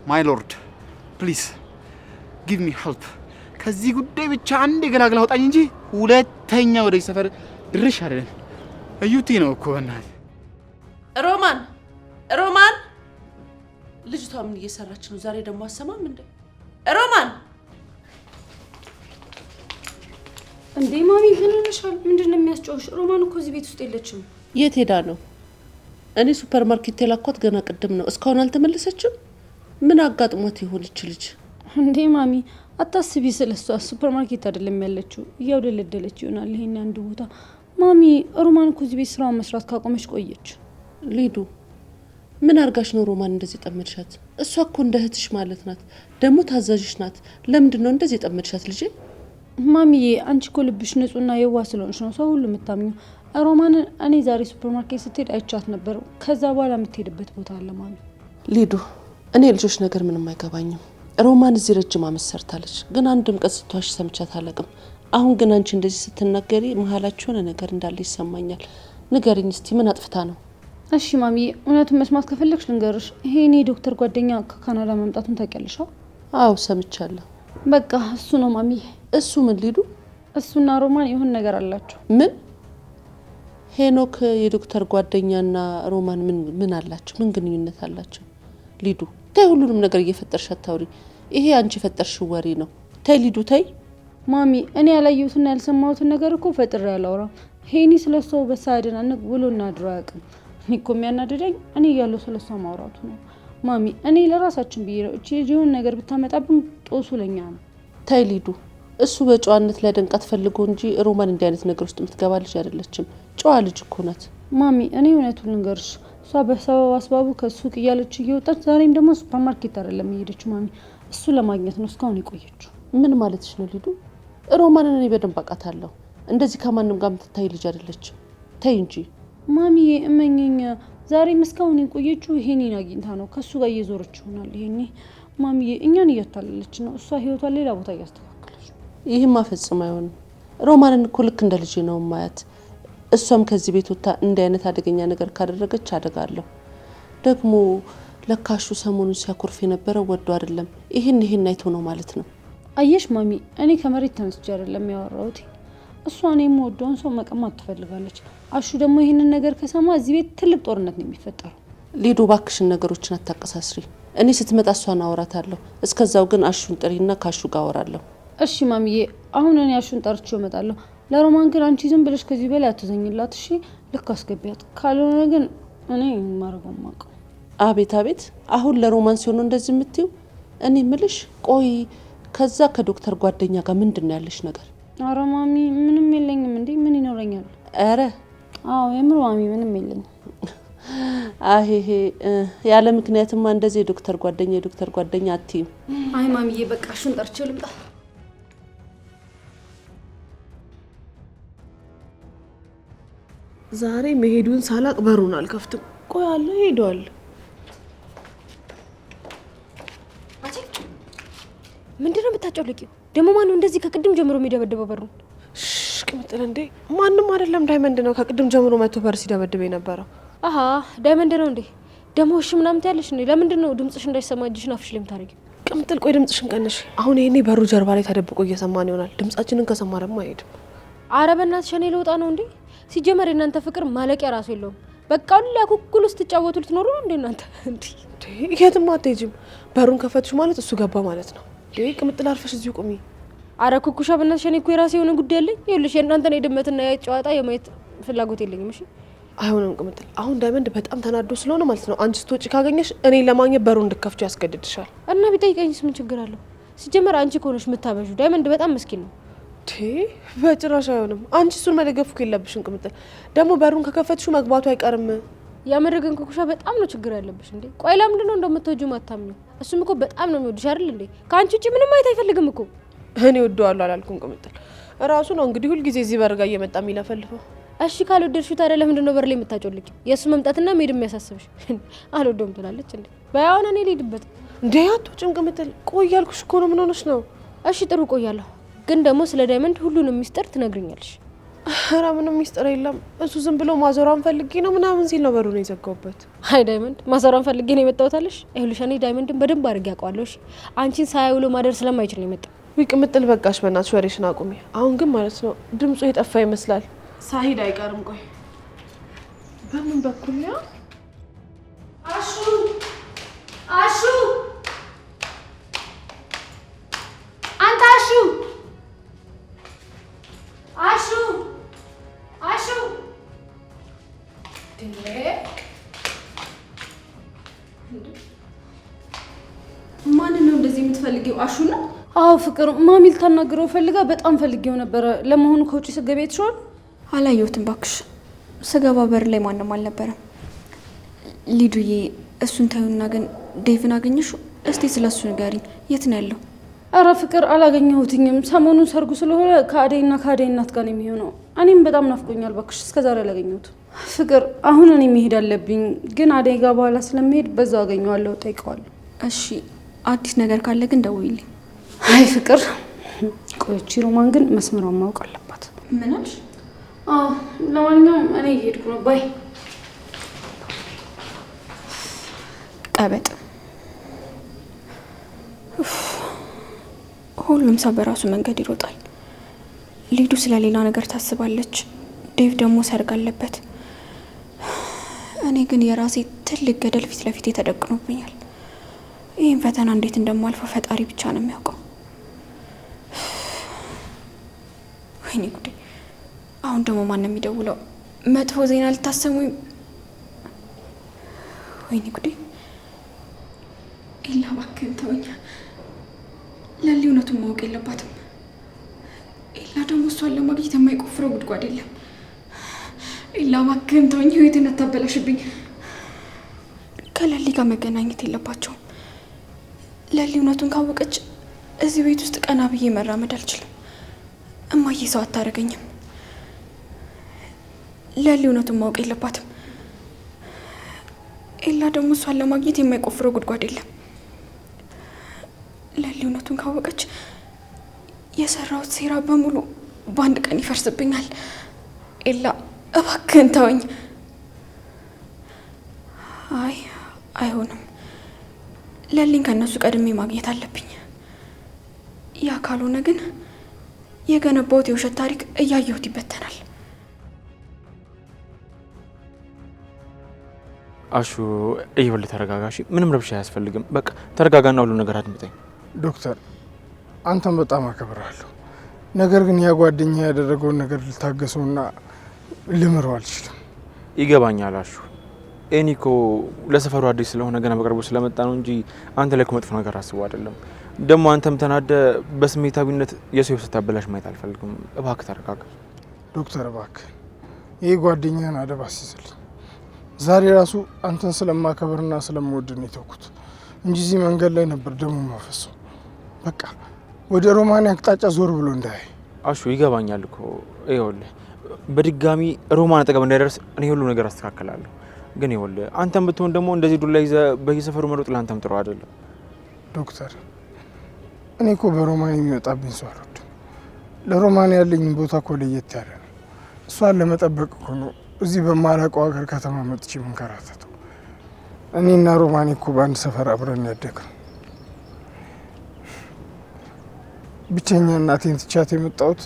ማይ ሎርድ ፕሊዝ ጊቭ ሚ ሄልፕ። ከዚህ ጉዳይ ብቻ አንድ የገላግላ አውጣኝ እንጂ ሁለተኛ ወደዚህ ሰፈር ድርሽ አይደለም። እዩቲ ነው እኮ በእናትህ። ሮማን ሮማን፣ ልጅቷ ምን እየሰራች ነው ዛሬ? ደግሞ አሰማም እንዴ? ሮማን እንዴ ማሚ ምን ሆነሻል? ምንድነው የሚያስጨውሽ? ሮማን እኮ እዚህ ቤት ውስጥ የለችም። የት ሄዳ ነው? እኔ ሱፐር ማርኬት የላኳት ገና ቅድም ነው። እስካሁን አልተመለሰችም። ምን አጋጥሟት ይሆን ይች ልጅ? እንዴ ማሚ አታስቢ ስለሷ። ሱፐር ማርኬት አይደለም ያለችው፣ እያውደለደለች ይሆናል ይሄን አንድ ቦታ። ማሚ ሮማን እኮ እዚህ ቤት ስራውን መስራት ካቆመች ቆየች። ሊዱ ምን አርጋሽ ነው ሮማን እንደዚህ ጠመድሻት? እሷ እኮ እንደ እህትሽ ማለት ናት፣ ደግሞ ታዛዥሽ ናት። ለምንድን ነው እንደዚህ ጠመድሻት ልጄ? ማሚዬ አንቺ እኮ ልብሽ ንጹህና የዋህ ስለሆንሽ ነው ሰው ሁሉ የምታምኙ። ሮማንን እኔ ዛሬ ሱፐር ማርኬት ስትሄድ አይቻት ነበር። ከዛ በኋላ የምትሄድበት ቦታ አለ ማሚ። ሊዱ እኔ ልጆች ነገር ምንም አይገባኝም። ሮማን እዚህ ረጅም አመት ሰርታለች፣ ግን አንድም ቀን ስትዋሽ ሰምቻት አላውቅም። አሁን ግን አንቺ እንደዚህ ስትናገሪ መሀላችሁ የሆነ ነገር እንዳለ ይሰማኛል። ንገሪኝ እስቲ ምን አጥፍታ ነው? እሺ ማሚ እውነቱን መስማት ከፈለግሽ ልንገርሽ። ይሄ እኔ ዶክተር ጓደኛ ከካናዳ መምጣቱን ታውቂያለሽ? አዎ ሰምቻለሁ። በቃ እሱ ነው ማሚ። እሱ ምን ሊዱ? እሱና ሮማን የሆነ ነገር አላቸው። ምን? ሄኖክ የዶክተር ጓደኛና ሮማን ምን አላቸው? ምን ግንኙነት አላቸው? ሊዱ ተይ፣ ሁሉንም ነገር እየፈጠርሽ አታውሪ። ይሄ አንቺ ፈጠርሽው ወሬ ነው። ተይ ሊዱ ተይ። ማሚ እኔ ያላየሁትና ያልሰማሁትን ነገር እኮ ፈጥሬ አላወራም። ሄኒ ስለሷ በሳያደናንቅ ውሎና አድሮ አያውቅም። እኔ እኮ የሚያናድደኝ እኔ እያለሁ ስለሷ ማውራቱ ነው። ማሚ እኔ ለራሳችን ብዬ ነው። እቺ የሆነ ነገር ብታመጣብን ጦሱ ለኛ ነው። ተይ ሊዱ፣ እሱ በጨዋነት ላይ ደንቃት ፈልጎ እንጂ ሮማን እንዲህ አይነት ነገር ውስጥ የምትገባ ልጅ አይደለችም። ጨዋ ልጅ እኮ ናት። ማሚ እኔ እውነቱን ልንገርሽ፣ እሷ በሰበብ አስባቡ ከሱቅ እያለች እየወጣች ዛሬም ደግሞ ሱፐር ማርኬት አይደለም የሄደችው ማሚ፣ እሱ ለማግኘት ነው እስካሁን የቆየችው። ምን ማለትሽ ነው ሊዱ? ሮማንን እኔ በደንብ አውቃታለሁ። እንደዚህ ከማንም ጋር የምትታይ ልጅ አይደለችም። ተይ እንጂ ማሚ እመኚኝ። ዛሬም እስካሁን የቆየችው ይሄኔን አግኝታ ነው። ከሱ ጋር እየዞረች ይሆናል። ይሄኔ ማሚ እኛን እያታለለች ነው። እሷ ህይወቷን ሌላ ቦታ እያስተካከለች ነው። ይህም አፈጽም አይሆንም። ሮማንን እኮ ልክ እንደ ልጅ ነው ማያት። እሷም ከዚህ ቤት ወጣ እንዲህ አይነት አደገኛ ነገር ካደረገች አደጋለሁ። ደግሞ ለካሹ ሰሞኑን ሲያኮርፍ የነበረው ወዶ አይደለም፣ ይሄን አይቶ ነው ማለት ነው። አየሽ ማሚ እኔ ከመሬት ተነስቼ አይደለም ያወራሁት። እሷ እኔ የምወደውን ሰው መቀማት ትፈልጋለች። አሹ ደግሞ ይሄንን ነገር ከሰማ እዚህ ቤት ትልቅ ጦርነት ነው የሚፈጠረው። ሊዱ ባክሽን ነገሮችን አታቀሳስሪ። እኔ ስትመጣ እሷን አወራታለሁ። እስከዛው ግን አሹን ጥሪና ካሹ ጋር አወራለሁ። እሺ ማሚዬ፣ አሁን እኔ አሹን ጠርቼው እመጣለሁ። ለሮማን ግን አንቺ ዝም ብለሽ ከዚህ በላይ አትዘኝላት እሺ? ልክ አስገቢያት። ካልሆነ ግን እኔ ማረገው ማቀው። አቤት አቤት፣ አሁን ለሮማን ሲሆን እንደዚህ የምትይው? እኔ ምልሽ ቆይ ከዛ ከዶክተር ጓደኛ ጋር ምንድነው ያለሽ ነገር? አረ ማሚ ምንም የለኝም። እንዴ ምን ይኖረኛል? አረ አዎ የምር ማሚ ምንም የለኝም። አሄሄ ያለ ምክንያትማ እንደዚህ የዶክተር ጓደኛ አትይም። አይ ማሚዬ በቃ እሱን ጠርቼው ልምጣ። ዛሬ መሄዱን ሳላቅ በሩን አልከፍትም። ቆይ አለ ሄዷል። ምንድነው የምታጨውልቂው? ደግሞ ማነው እንደዚህ ከቅድም ጀምሮ የሚደበደበው በሩን? ቅምጥል እንዴ ማንም አይደለም፣ ዳይመንድ ነው ከቅድም ጀምሮ መጥቶ በር ሲደበድብ የነበረው። አሃ ዳይመንድ ነው እንዴ? ደግሞ እሺ ምናምን ትያለሽ እንዴ? ለምንድን ነው ድምጽሽ እንዳይሰማ እጅሽን አፍሽ ላይ የምታደርጊው? ቅምጥል ቆይ ድምጽሽን ቀንሽ። አሁን ይሄኔ በሩ ጀርባ ላይ ተደብቆ እየሰማን ይሆናል። ድምጻችንን ከሰማ ደግሞ አይሄድም። አረ በእናትሽ እኔ ልወጣ ነው እንዴ? ሲጀመር የእናንተ ፍቅር ማለቂያ ራሱ የለውም። በቃ ሁላ ኩኩል ውስጥ ተጫወቱ ልትኖሩ ነው እንዴ እናንተ? እንዴ የትም አትሄጂም። በሩን ከፈትሽ ማለት እሱ ገባ ማለት ነው። ቅምጥል አርፈሽ እዚሁ ቁሚ። አረ ኩኩሻ በእናትሽ እኔ እኮ የራሴ የሆነ ጉዳይ አለኝ። ይኸውልሽ የእናንተን የድመትና የጨዋታ የማየት ፍላጎት የለኝም። እሺ አይሆንም ቅምጥል። አሁን ዳይመንድ በጣም ተናዶ ስለሆነ ማለት ነው አንቺ ስትወጪ ካገኘሽ እኔን ለማግኘት በሩን እንድከፍቺ ያስገድድሻል። እና ቢጠይቀኝስ ምን ችግር አለው? ሲጀመር አንቺ ከሆነሽ የምታበዡ ዳይመንድ በጣም ምስኪን ነው። በጭራሽ አይሆንም። አንቺ እሱን መደገፍ እኮ የለብሽም ቅምጥል። ደግሞ በሩን ከከፈትሽው መግባቱ አይቀርም። ያመረገን ኩኩሻ በጣም ነው ችግር ያለብሽ እንዴ። ቆይ ለምንድን ነው እንደምትወጂው ማታምኚው? እሱም እኮ በጣም ነው የሚወድሽ አይደል እንዴ? ከአንቺ ውጪ ምንም አይት አይፈልግም እኮ። እኔ ወደዋለሁ አላልኩም ቅምጥል። እራሱ ነው እንግዲህ ሁልጊዜ እዚህ በር ጋር እየመጣ የሚለፈልፈው። እሺ ካልወደድሽው ታዲያ ለምንድን ነው በር ላይ የምታጮልቂው? የእሱ መምጣትና መሄድ የሚያሳስብሽ? አልወደውም ትላለች እንዴ። በያውን እኔ ልሂድበት እንዴ። አትወጪም ቅምጥል። ቆይ ያልኩሽ እኮ ነው። ምን ሆነሽ ነው? እሺ ጥሩ ቆያለሁ፣ ግን ደግሞ ስለ ዳይመንድ ሁሉንም ሚስጥር ትነግሪኛለሽ። ኧረ ምንም ሚስጥር የለም። እሱ ዝም ብሎ ማዘሯን ፈልጌ ነው ምናምን ሲል ነው በሩን የዘጋውበት። አይ ዳይመንድ ማዘሯን ፈልጌ ነው የመጣሁታለሽ። ይኸውልሽ እኔ ዳይመንድን በደንብ አድርጌ አውቀዋለሁ። እሺ አንቺን ሳያውሎ ማደር ስለማይችል ነው የመጣው። ውይ ቅምጥል በቃሽ፣ በእናትሽ ወሬሽን አቁሚ። አሁን ግን ማለት ነው ድምፁ የጠፋ ይመስላል። ሳሂድ አይቀርም። ቆይ በምን በኩል ነው? አሹ አሹ አንተ አሹ አሹ አሹ ማንን ነው እንደዚህ የምትፈልጊው? አሹ ነው? አዎ ፍቅር፣ ማሚ ልታናግረው ፈልጋ በጣም ፈልጌው ነበረ። ለመሆኑ ከውጪ ስገባ የትሽዋል? አላየሁትም ባክሽ። ስገባ በር ላይ ማንም አልነበረም። ሊዱዬ እሱን ታዩና ግን ዴቭን አገኘሽው? እስቲ ስለሱ ንገሪኝ። የት ነው ያለው? አረ ፍቅር አላገኘሁትኝም። ሰሞኑን ሰርጉ ስለሆነ ከአደይና ከአደይ እናት ጋር ነው የሚሆነው። እኔም በጣም ናፍቆኛል ባክሽ፣ እስከዛሬ አላገኘሁትም። ፍቅር አሁን እኔ መሄድ አለብኝ፣ ግን አደይ ጋር በኋላ ስለምሄድ በዛው አገኘዋለሁ፣ ጠይቀዋለሁ። እሺ አዲስ ነገር ካለ ግን ደውይልኝ። አይ ፍቅር ቆይቺ ሮማን ግን መስመሯን ማወቅ አለባት። ምን አልሽ? አዎ ለማንኛውም እኔ እየሄድኩ ነው። ባይ። ቀበጥ። ሁሉም ሰው በራሱ መንገድ ይሮጣል። ሊዱ ስለሌላ ነገር ታስባለች፣ ዴቭ ደግሞ ሰርግ አለበት። እኔ ግን የራሴ ትልቅ ገደል ፊት ለፊቴ ተደቅኖብኛል። ይህን ፈተና እንዴት እንደማልፈው ፈጣሪ ብቻ ነው የሚያውቀው። ወይኔ ጉዴ! አሁን ደግሞ ማን ነው የሚደውለው? መጥፎ ዜና ልታሰሙኝ? ወይኔ ጉዴ! ኤላ እባክህን ተወኝ። ለሊ እውነቱን ማወቅ የለባትም። ኤላ ደግሞ እሷን ለማግኘት የማይቆፍረው ጉድጓድ የለም። ኤላ እባክህን ተወኝ፣ ህይወቴን አታበላሽብኝ። ከለሊ ጋር መገናኘት የለባቸውም። ለሊ እውነቱን ካወቀች እዚህ ቤት ውስጥ ቀና ብዬ መራመድ አልችልም። እማዬ ሰው አታደርገኝም። ለሊ እውነቱን ማወቅ የለባትም። ኤላ ደግሞ እሷን ለማግኘት የማይቆፍረው ጉድጓድ የለም። ለሊ እውነቱን ካወቀች የሰራሁት ሴራ በሙሉ በአንድ ቀን ይፈርስብኛል። ኤላ እባክህን ተወኝ። አይ አይሆንም። ለሊን ከነሱ ቀድሜ ማግኘት አለብኝ። ያ ካልሆነ ግን የገነባሁት የውሸት ታሪክ እያየሁት ይበተናል። አሹ ይኸውልህ ተረጋጋሽ። ምንም ረብሻ አያስፈልግም። በቃ ተረጋጋና ሁሉ ነገር አድምጠኝ። ዶክተር አንተን በጣም አከብራለሁ። ነገር ግን ያ ጓደኛ ያደረገውን ነገር ልታገሰውና ልምረው አልችልም። ይገባኛል አሹ። እኔ እኮ ለሰፈሩ አዲስ ስለሆነ ገና በቅርቡ ስለመጣ ነው እንጂ አንተ ላይ እኮ መጥፎ ነገር አስበው አይደለም። ደግሞ አንተም ተናደ በስሜታዊነት የሰው ህይወት ስታበላሽ ማየት አልፈልግም። እባክህ ተረጋጋ። ዶክተር እባክህ ይህ ጓደኛን አደብ አስይዝልኝ። ዛሬ ራሱ አንተን ስለማከብርና ስለምወድ ነው የተውኩት እንጂ እዚህ መንገድ ላይ ነበር ደሞ ማፈሰው። በቃ ወደ ሮማን አቅጣጫ ዞር ብሎ እንዳይ። አሹ ይገባኛል እኮ ይኸውልህ፣ በድጋሚ ሮማን አጠገብ እንዳይደርስ እኔ ሁሉ ነገር አስተካክላለሁ። ግን ይኸውልህ አንተም ብትሆን ደግሞ እንደዚህ ዱላ ይዘህ በየሰፈሩ መሮጥ ለአንተም ጥሩ አይደለም። ዶክተር እኔ እኮ በሮማን የሚወጣብኝ ሰው አልወድም። ለሮማን ያለኝ ቦታ እኮ ለየት ያለ ነው። እሷን ለመጠበቅ እኮ ነው እዚህ በማላውቀው ሀገር ከተማ መጥቼ መንከራተተው። እኔና ሮማን እኮ በአንድ ሰፈር አብረን ያደግነው። ብቸኛ እናቴን ትቻት የመጣሁት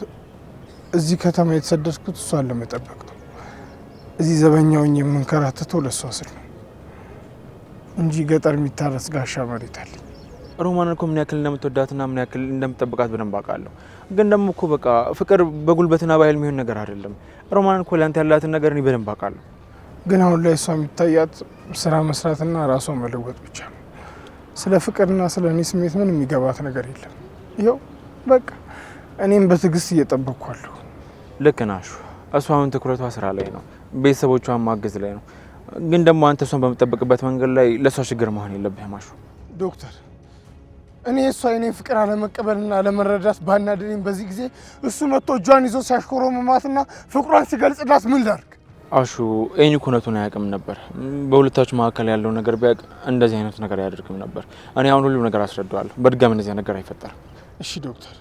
እዚህ ከተማ የተሰደድኩት እሷን ለመጠበቅ ነው። እዚህ ዘበኛውኝ የምንከራተተው ለሷ ስል ነው እንጂ ገጠር የሚታረስ ጋሻ መሬት አለኝ። ሮማን እኮ ምን ያክል እንደምትወዳትና ምን ያክል እንደምትጠብቃት በደንብ አውቃለሁ። ግን ደግሞ እኮ በቃ ፍቅር በጉልበትና በኃይል የሚሆን ነገር አይደለም። ሮማን እኮ ለአንተ ያላትን ነገር እኔ በደንብ አውቃለሁ። ግን አሁን ላይ እሷ የሚታያት ስራ መስራትና ራሷን መለወጥ ብቻ ነው። ስለ ፍቅርና ስለ እኔ ስሜት ምን የሚገባት ነገር የለም። ይኸው በቃ እኔም በትዕግስት እየጠበቅኳለሁ። ልክ ናሹ። እሷ አሁን ትኩረቷ ስራ ላይ ነው፣ ቤተሰቦቿን ማገዝ ላይ ነው። ግን ደግሞ አንተ እሷን በምጠብቅበት መንገድ ላይ ለእሷ ችግር መሆን የለብህም አሹ። ዶክተር እኔ እሷ የኔ ፍቅር አለመቀበልና አለመረዳት ባናደደኝ በዚህ ጊዜ እሱ መጥቶ እጇን ይዞ ሲያሽኮረመማትና ፍቅሯን ሲገልጽላት ምን ላድርግ? አሹ ኤኒ ኩነቱን አያውቅም ነበር። በሁለታችሁ መካከል ያለው ነገር ቢያውቅ እንደዚህ አይነት ነገር አያደርግም ነበር። እኔ አሁን ሁሉ ነገር አስረዳዋለሁ። በድጋሚ እንደዚህ ነገር አይፈጠርም። እሺ ዶክተር፣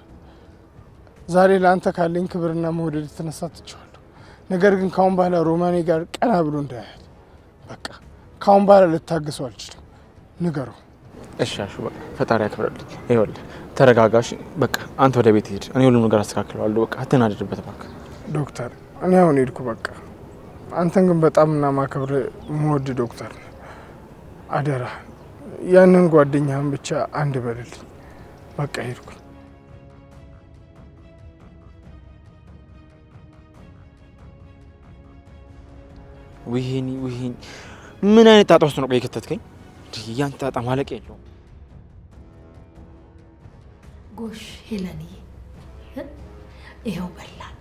ዛሬ ለአንተ ካለኝ ክብርና መውደድ የተነሳ ትቼዋለሁ። ነገር ግን ካሁን በኋላ ሮማኔ ጋር ቀና ብሎ እንዳያት። በቃ ካሁን በኋላ ልታገሰው አልችልም። ንገረው። እሺ አሹ፣ በቃ ፈጣሪ ያክብርልኝ። ይኸውልህ ተረጋጋሽ። በቃ አንተ ወደ ቤት ሂድ። እኔ ሁሉም ነገር አስተካክለዋለሁ። በቃ አትናደድበት እባክህ። ዶክተር እኔ አሁን ሄድኩ። በቃ አንተን ግን በጣም እና ማከብር መወድ ዶክተር ነህ። አደራ ያንን ጓደኛህን ብቻ አንድ በልልኝ። በቃ ሄድኩኝ። ውይኔ ምን አይነት ጣጣ ውስጥ ነው ቆይ የከተትከኝ? ያንተ ጣጣ ማለቂያ የለውም። ጎሽ ሄለንዬ፣ ይኸው በላን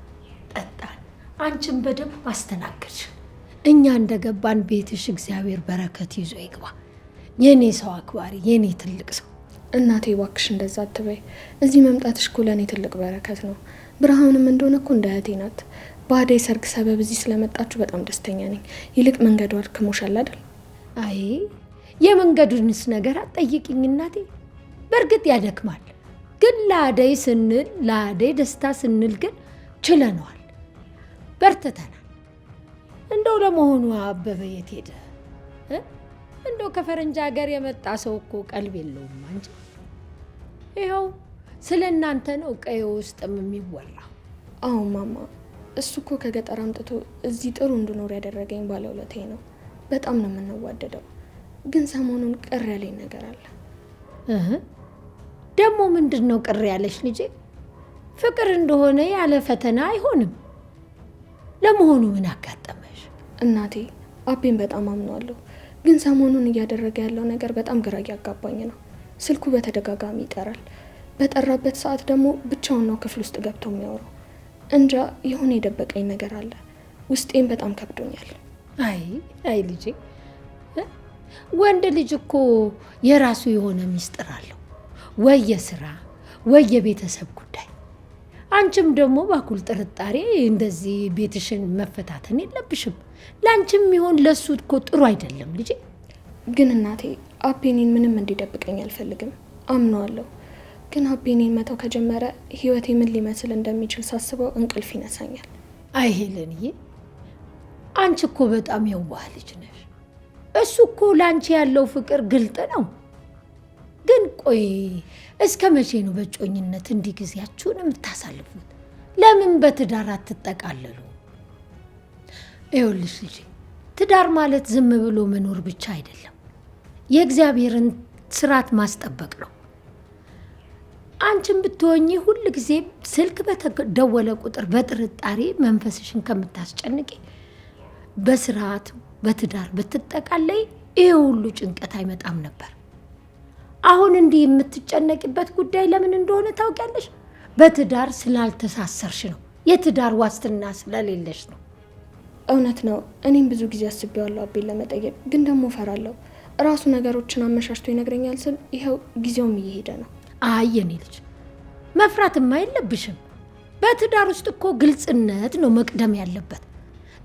ጠጣን፣ አንቺን በደንብ አስተናገድሽ። እኛ እንደገባን ቤትሽ እግዚአብሔር በረከት ይዞ ይግባ። የኔ ሰው አክባሪ፣ የኔ ትልቅ ሰው። እናቴ እባክሽ እንደዛ አትበይ። እዚህ መምጣትሽ እኮ ለእኔ ትልቅ በረከት ነው። ብርሃንም እንደሆነ እኮ እንደ እህቴ ናት። በአደይ ሰርግ ሰበብ እዚህ ስለመጣችሁ በጣም ደስተኛ ነኝ። ይልቅ መንገዱ አድክሞሻል አይደል? አይ የመንገዱንስ ነገር አትጠይቂኝ እናቴ። በእርግጥ ያደክማል፣ ግን ለአደይ ስንል ለአደይ ደስታ ስንል ግን ችለነዋል፣ በርትተናል። እንደው ለመሆኑ አበበ የት ሄደ? እንደው ከፈረንጅ ሀገር የመጣ ሰው እኮ ቀልብ የለውም እንጂ ይኸው ስለ እናንተ ነው ቀዬ ውስጥም የሚወራ። አዎ ማማ፣ እሱ እኮ ከገጠር አምጥቶ እዚህ ጥሩ እንድኖር ያደረገኝ ባለውለቴ ነው። በጣም ነው የምንዋደደው። ግን ሰሞኑን ቅር ያለኝ ነገር አለ። ደግሞ ምንድን ነው ቅር ያለሽ ልጄ? ፍቅር እንደሆነ ያለ ፈተና አይሆንም። ለመሆኑ ምን አጋጠመሽ? እናቴ አቤን በጣም አምነዋለሁ፣ ግን ሰሞኑን እያደረገ ያለው ነገር በጣም ግራ እያጋባኝ ነው። ስልኩ በተደጋጋሚ ይጠራል። በጠራበት ሰዓት ደግሞ ብቻውን ነው ክፍል ውስጥ ገብቶ የሚያወራው። እንጃ የሆነ የደበቀኝ ነገር አለ። ውስጤን በጣም ከብዶኛል። አይ ልጄ፣ ወንድ ልጅ እኮ የራሱ የሆነ ሚስጥር አለው፣ ወይ የስራ ወይ የቤተሰብ ጉዳይ። አንቺም ደግሞ ባኩል ጥርጣሬ እንደዚህ ቤትሽን መፈታተን የለብሽም። ለአንቺም ይሆን ለሱ እኮ ጥሩ አይደለም ልጄ። ግን እናቴ አቤኔን ምንም እንዲደብቀኝ አልፈልግም። አምነዋለሁ። ግን አቤኔን መተው ከጀመረ ህይወቴ ምን ሊመስል እንደሚችል ሳስበው እንቅልፍ ይነሳኛል። አይ ሄለንዬ፣ አንቺ እኮ በጣም የዋህ ልጅ ነሽ። እሱ እኮ ለአንቺ ያለው ፍቅር ግልጥ ነው። ግን ቆይ እስከ መቼ ነው በጮኝነት እንዲህ ጊዜያችሁን የምታሳልፉት? ለምን በትዳር አትጠቃለሉ? ይኸውልሽ ልጄ፣ ትዳር ማለት ዝም ብሎ መኖር ብቻ አይደለም፣ የእግዚአብሔርን ስርዓት ማስጠበቅ ነው። አንቺን ብትሆኚ ሁል ጊዜ ስልክ በተደወለ ቁጥር በጥርጣሬ መንፈስሽን ከምታስጨንቂ በስርዓት በትዳር ብትጠቃለይ ይሄ ሁሉ ጭንቀት አይመጣም ነበር። አሁን እንዲህ የምትጨነቂበት ጉዳይ ለምን እንደሆነ ታውቂያለሽ? በትዳር ስላልተሳሰርሽ ነው። የትዳር ዋስትና ስለሌለሽ ነው። እውነት ነው። እኔም ብዙ ጊዜ አስቤዋለሁ አቤን ለመጠየቅ፣ ግን ደግሞ እፈራለሁ። ራሱ ነገሮችን አመሻሽቶ ይነግረኛል ስል ይኸው ጊዜውም እየሄደ ነው። አይ የኔ ልጅ፣ መፍራትማ የለብሽም። በትዳር ውስጥ እኮ ግልጽነት ነው መቅደም ያለበት።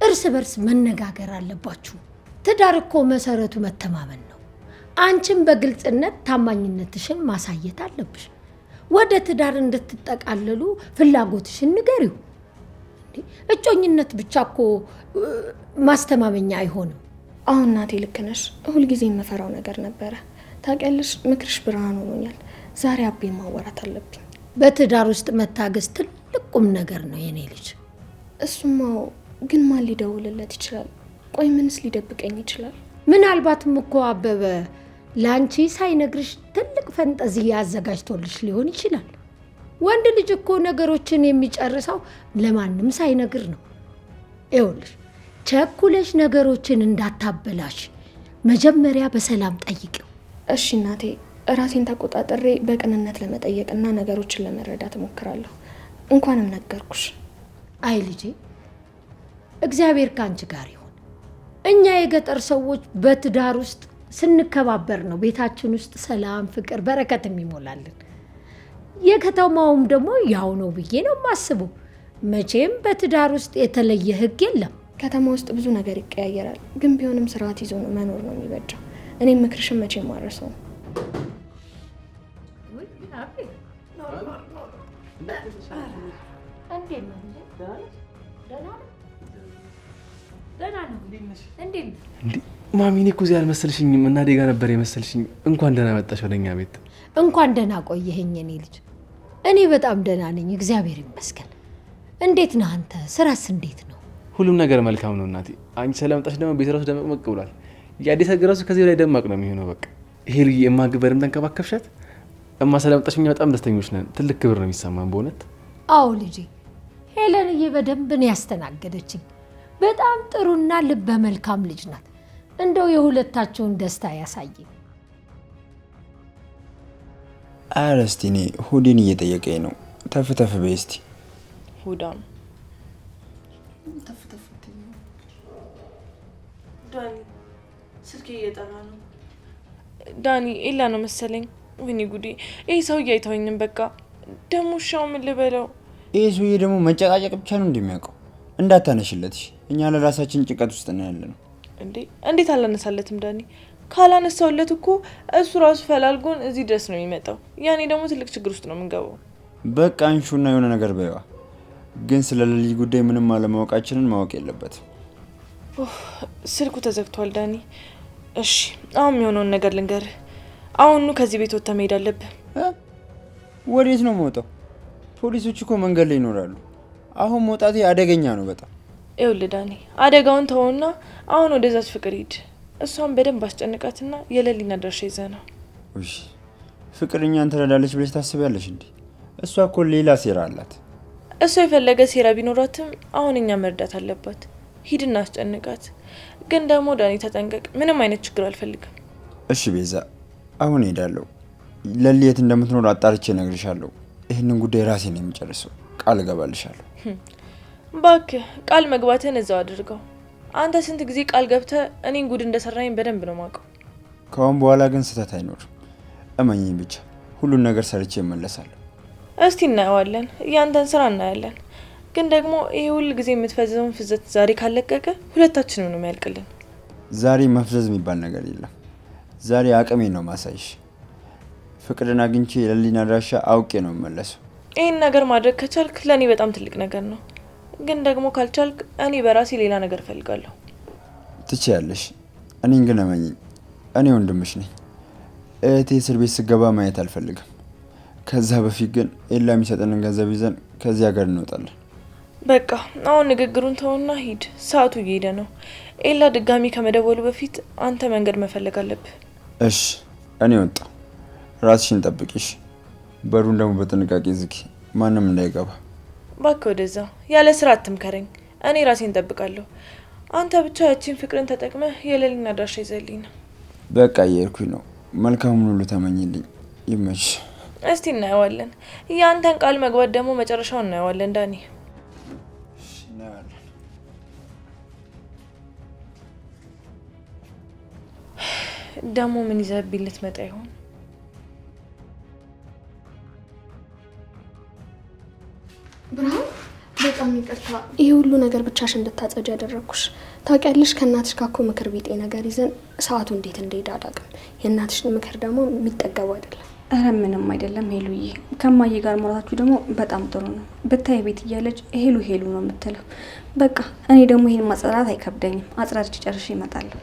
እርስ በርስ መነጋገር አለባችሁ። ትዳር እኮ መሰረቱ መተማመን ነው። አንቺም በግልጽነት ታማኝነትሽን ማሳየት አለብሽ። ወደ ትዳር እንድትጠቃለሉ ፍላጎትሽን ንገሪው። እጮኝነት ብቻ እኮ ማስተማመኛ አይሆንም። አሁን እናቴ ልክ ነሽ። ሁልጊዜ የምፈራው ነገር ነበረ። ታውቂያለሽ፣ ምክርሽ ብርሃን ሆኖኛል። ዛሬ አቤን ማወራት አለብኝ። በትዳር ውስጥ መታገስ ትልቅ ቁም ነገር ነው የኔ ልጅ። እሱማ ግን ማን ሊደውልለት ይችላል? ቆይ ምንስ ሊደብቀኝ ይችላል? ምናልባትም እኮ አበበ ላንቺ ሳይነግርሽ ትልቅ ፈንጠዝያ አዘጋጅቶልሽ ሊሆን ይችላል። ወንድ ልጅ እኮ ነገሮችን የሚጨርሰው ለማንም ሳይነግር ነው። ይኸውልሽ ቸኩለሽ ነገሮችን እንዳታበላሽ መጀመሪያ በሰላም ጠይቂው። እሺ እናቴ፣ ራሴን ተቆጣጥሬ በቅንነት ለመጠየቅና ነገሮችን ለመረዳት እሞክራለሁ። እንኳንም ነገርኩሽ። አይ ልጄ፣ እግዚአብሔር ካንቺ ጋር ይሁን። እኛ የገጠር ሰዎች በትዳር ውስጥ ስንከባበር ነው ቤታችን ውስጥ ሰላም፣ ፍቅር፣ በረከት የሚሞላልን። የከተማውም ደግሞ ያው ነው ብዬ ነው የማስበው። መቼም በትዳር ውስጥ የተለየ ህግ የለም። ከተማ ውስጥ ብዙ ነገር ይቀያየራል፣ ግን ቢሆንም ስርዓት ይዞ ነው መኖር ነው የሚበጃው። እኔም ምክርሽን መቼም ማረሰው። ማሚ፣ እኔ እኮ እዚህ አልመሰልሽኝም። እናቴ ጋር ነበር የመሰልሽኝ። እንኳን ደህና መጣሽ ወደኛ ቤት። እንኳን ደህና ቆየኸኝ የኔ ልጅ። እኔ በጣም ደህና ነኝ፣ እግዚአብሔር ይመስገን። እንዴት ነህ አንተ? ስራስ እንዴት ነው? ሁሉም ነገር መልካም ነው እናቴ። አንቺ ስለመጣሽ ደግሞ ቤት ራሱ ደመቅመቅ ብሏል። የአዲስ ሀገር ራሱ ከዚህ ላይ ደማቅ ነው የሚሆነው። በቃ ይሄ ልጅ የማግበርም ተንከባከብሻት። እማ ስለመጣሽ እኛ በጣም ደስተኞች ነን። ትልቅ ክብር ነው የሚሰማን በእውነት። አዎ ልጄ፣ ሄለንዬ በደንብ ነው ያስተናገደችኝ። በጣም ጥሩና ልበ መልካም ልጅ ናት። እንደው የሁለታቸውን ደስታ ያሳየኝ። ኧረ እስቲ እኔ ሆዴን እየጠየቀኝ ነው። ተፍ ተፍ በይ እስቲ። ሁዳም ዳኒ፣ ስልኬ እየጠራ ነው። ዳኒ ኤላ ነው መሰለኝ። ወይኔ ጉዴ! ይህ ሰውዬ አይተወኝም። በቃ ደግሞ ሻው ምን ልበለው? ይህ ሰውዬ ደግሞ መጨቃጨቅ ብቻ ነው እንደሚያውቀው። እንዳታነሽለት። እኛ ለራሳችን ጭንቀት ውስጥ ነው ያለ ነው። እንዴት አላነሳለትም ዳኒ? ካላነሳውለት እኮ እሱ ራሱ ፈላልጎን እዚህ ድረስ ነው የሚመጣው። ያኔ ደግሞ ትልቅ ችግር ውስጥ ነው የምንገባው። በቃ አንሹና የሆነ ነገር በይዋ። ግን ስለ ልጅ ጉዳይ ምንም አለማወቃችንን ማወቅ የለበትም። ስልኩ ተዘግቷል ዳኒ። እሺ አሁን የሆነውን ነገር ልንገርህ። አሁኑ ከዚህ ቤት ወጥተህ መሄድ አለብህ። ወዴት ነው የምወጣው? ፖሊሶች እኮ መንገድ ላይ ይኖራሉ። አሁን መውጣቴ አደገኛ ነው በጣም። ይኸውልህ ዳኒ፣ አደጋውን ተወውና አሁን ወደዛች ፍቅር ሂድ። እሷን በደንብ አስጨንቃትና የሌሊና ድርሻ ይዘህ ነው። እሺ ፍቅር እኛን ትረዳለች ብለሽ ታስቢያለሽ እንዴ? እሷ እኮ ሌላ ሴራ አላት። እሷ የፈለገ ሴራ ቢኖራትም አሁን እኛ መርዳት አለባት። ሂድና አስጨንቃት። ግን ደግሞ ዳኒ ተጠንቀቅ። ምንም አይነት ችግር አልፈልግም። እሺ ቤዛ፣ አሁን ሄዳለሁ። ለሊ የት እንደምትኖር አጣርቼ እነግርሻለሁ። ይህንን ጉዳይ ራሴ ነው የሚጨርሰው። ቃል እገባልሻለሁ። እባክህ ቃል መግባትህን እዛው አድርገው። አንተ ስንት ጊዜ ቃል ገብተህ እኔን ጉድ እንደሰራኝ በደንብ ነው የማውቀው። ከአሁን በኋላ ግን ስህተት አይኖርም። እመኝኝ ብቻ። ሁሉን ነገር ሰርቼ እመለሳለሁ። እስቲ እናየዋለን። ያንተን ስራ እናያለን። ግን ደግሞ ይሄ ሁሉ ጊዜ የምትፈዘውን ፍዘት ዛሬ ካለቀቀ ሁለታችንም ነው የሚያልቅልን። ዛሬ መፍዘዝ የሚባል ነገር የለም። ዛሬ አቅሜን ነው ማሳይሽ። ፍቅርን አግኝቼ የሌሊን አድራሻ አውቄ ነው የምመለሰው። ይህን ነገር ማድረግ ከቻልክ ለእኔ በጣም ትልቅ ነገር ነው። ግን ደግሞ ካልቻልክ እኔ በራሴ ሌላ ነገር እፈልጋለሁ። ትችያለሽ። እኔን ግን እመኚኝ፣ እኔ ወንድምሽ ነኝ። እህቴ እስር ቤት ስገባ ማየት አልፈልግም። ከዛ በፊት ግን ኤላ የሚሰጠንን ገንዘብ ይዘን ከዚህ ሀገር እንወጣለን። በቃ አሁን ንግግሩን ተውና ሂድ። ሰዓቱ እየሄደ ነው። ኤላ ድጋሚ ከመደወሉ በፊት አንተ መንገድ መፈለግ አለብህ። እሺ እኔ ወጣ። ራስሽን ጠብቂሽ። በሩን ደግሞ በጥንቃቄ ዝጊ፣ ማንም እንዳይገባ። እባክህ ወደዛ ያለ ስራ አትምከረኝ። እኔ ራሴን ጠብቃለሁ። አንተ ብቻ ያቺን ፍቅርን ተጠቅመህ የሌሊን አድራሻ ይዘልኝ ነው። በቃ እየሄድኩኝ ነው። መልካሙን ሁሉ ተመኝልኝ። ይመች። እስቲ እናየዋለን። ያንተን ቃል መግባት ደግሞ መጨረሻውን እናየዋለን ዳኒ። ደግሞ ምን ይዘህብኝ ልትመጣ ይሆን? ብርሃን፣ በጣም ይቅርታ ይሄ ሁሉ ነገር ብቻሽ እንድታጸጅ ያደረግኩሽ። ታውቂያለሽ ከእናትሽ ጋር እኮ ምክር ቢጤ ነገር ይዘን ሰዓቱ እንዴት እንደሄደ አላውቅም። የእናትሽን ምክር ደግሞ የሚጠገቡ አይደለም። እረ ምንም አይደለም ሄሉዬ። ከማዬ ጋር ማውራታችሁ ደግሞ በጣም ጥሩ ነው። ብታይ ቤት እያለች ሄሉ ሄሉ ነው የምትለው። በቃ እኔ ደግሞ ይሄን ማጽዳት አይከብደኝም። አጽዳድቼ ጨርሼ እመጣለሁ።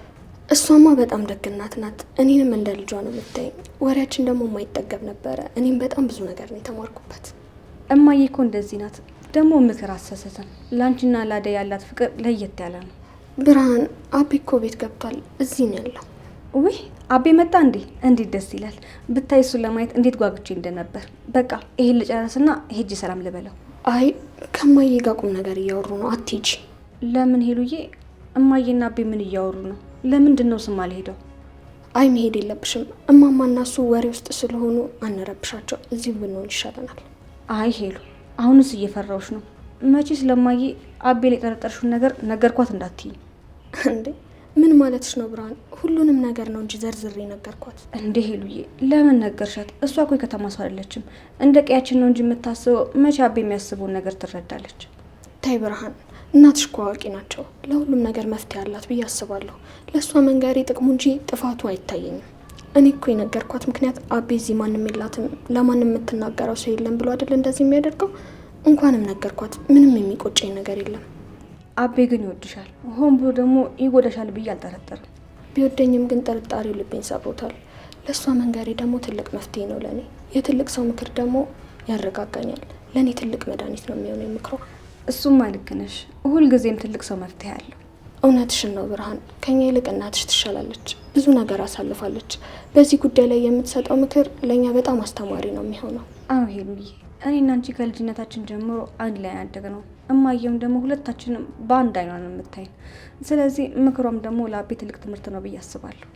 እሷማ በጣም ደግ እናት ናት። እኔንም እንደ ልጇ ነው የምታየኝ። ወሬያችን ደግሞ የማይጠገብ ነበረ። እኔም በጣም ብዙ ነገር ነው የተማርኩበት። እማዬ እኮ እንደዚህ ናት። ደግሞ ምክር አሰሰተን። ላንቺና ላደይ ያላት ፍቅር ለየት ያለ ነው። ብርሃን አቤ እኮ ቤት ገብቷል። እዚህ ነው ያለው። ውይ አቤ መጣ እንዴ? እንዴት ደስ ይላል። ብታይ እሱን ለማየት እንዴት ጓጉቼ እንደነበር። በቃ ይሄን ልጨርስና ሄጂ ሰላም ልበለው። አይ ከማዬ ጋር ቁም ነገር እያወሩ ነው። አትሂጂ። ለምን ሄሉዬ? እማዬና አቤ ምን እያወሩ ነው? ለምንድን ነው ስም አልሄደው? አይ መሄድ የለብሽም። እማማና እሱ ወሬ ውስጥ ስለሆኑ አንረብሻቸው። እዚህ ብንሆን ይሻለናል። አይ ሄሉ አሁንስ እየፈራሁሽ ነው። መቼ ስለማዬ አቤ ላይ የጠረጠርሽውን ነገር ነገርኳት እንዳትይኝ። እንዴ ምን ማለትሽ ነው ብርሃን? ሁሉንም ነገር ነው እንጂ ዘርዝሬ ነገርኳት። እንዴ ሄሉዬ ለምን ነገርሻት? እሷ እኮ የከተማ ሰው አይደለችም። እንደ ቀያችን ነው እንጂ የምታስበው። መቼ አቤ የሚያስበውን ነገር ትረዳለች? ታይ ብርሃን እናትሽ እኮ አዋቂ ናቸው። ለሁሉም ነገር መፍትሄ አላት ብዬ አስባለሁ። ለእሷ መንገሬ ጥቅሙ እንጂ ጥፋቱ አይታየኝም። እኔ እኮ የነገርኳት ምክንያት አቤ እዚህ ማንም የላትም፣ ለማንም የምትናገረው ሰው የለም ብሎ አይደል እንደዚህ የሚያደርገው። እንኳንም ነገርኳት። ምንም የሚቆጨኝ ነገር የለም። አቤ ግን ይወድሻል። ሆን ብሎ ደግሞ ይጎዳሻል ብዬ አልጠረጠርም። ቢወደኝም ግን ጥርጣሬው ልቤን ሰብሮታል። ለእሷ መንገሬ ደግሞ ትልቅ መፍትሄ ነው ለእኔ። የትልቅ ሰው ምክር ደግሞ ያረጋጋኛል። ለእኔ ትልቅ መድኃኒት ነው የሚሆነው ምክሯ። እሱማ ልክ ነሽ። ሁልጊዜም ትልቅ ሰው መፍትሄ አለው። እውነትሽን ነው ብርሃን። ከኛ ይልቅ እናትሽ ትሻላለች። ብዙ ነገር አሳልፋለች። በዚህ ጉዳይ ላይ የምትሰጠው ምክር ለእኛ በጣም አስተማሪ ነው የሚሆነው። አዎ ሄሉዬ፣ እኔና አንቺ ከልጅነታችን ጀምሮ አንድ ላይ ያደግነው። እማየም ደግሞ ሁለታችንም በአንድ አይኗ ነው የምታይን። ስለዚህ ምክሯም ደግሞ ለአቤ ትልቅ ትምህርት ነው ብዬ አስባለሁ።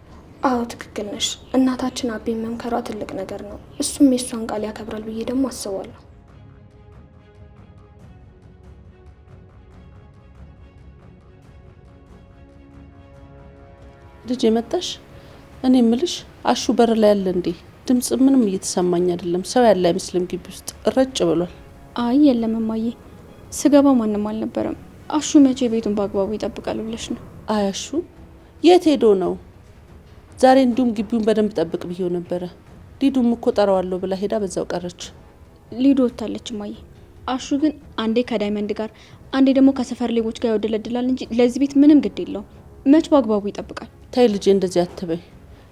አዎ ትክክል ነሽ። እናታችን አቤ መምከሯ ትልቅ ነገር ነው። እሱም የእሷን ቃል ያከብራል ብዬ ደግሞ አስባለሁ። ልጅ የመጣሽ? እኔ ምልሽ አሹ በር ላይ ያለ እንዴ? ድምጽ ምንም እየተሰማኝ አይደለም። ሰው ያለ አይመስልም ግቢ ውስጥ ረጭ ብሏል። አይ የለም እማዬ፣ ስገባ ማንም አልነበረም። አሹ መቼ ቤቱን በአግባቡ ይጠብቃል ብለሽ ነው? አይ አሹ የት ሄዶ ነው? ዛሬ እንዲሁም ግቢውን በደንብ ጠብቅ ብዬው ነበረ። ሊዱም እኮ ጠራዋለሁ ብላ ሄዳ በዛው ቀረች። ሊዱ ወጥታለች እማዬ። አሹ ግን አንዴ ከዳይመንድ ጋር አንዴ ደግሞ ከሰፈር ሌቦች ጋር ያወደለድላል እንጂ ለዚህ ቤት ምንም ግድ የለውም። መች በአግባቡ ይጠብቃል? ታይ ልጄ እንደዚህ አትበይ።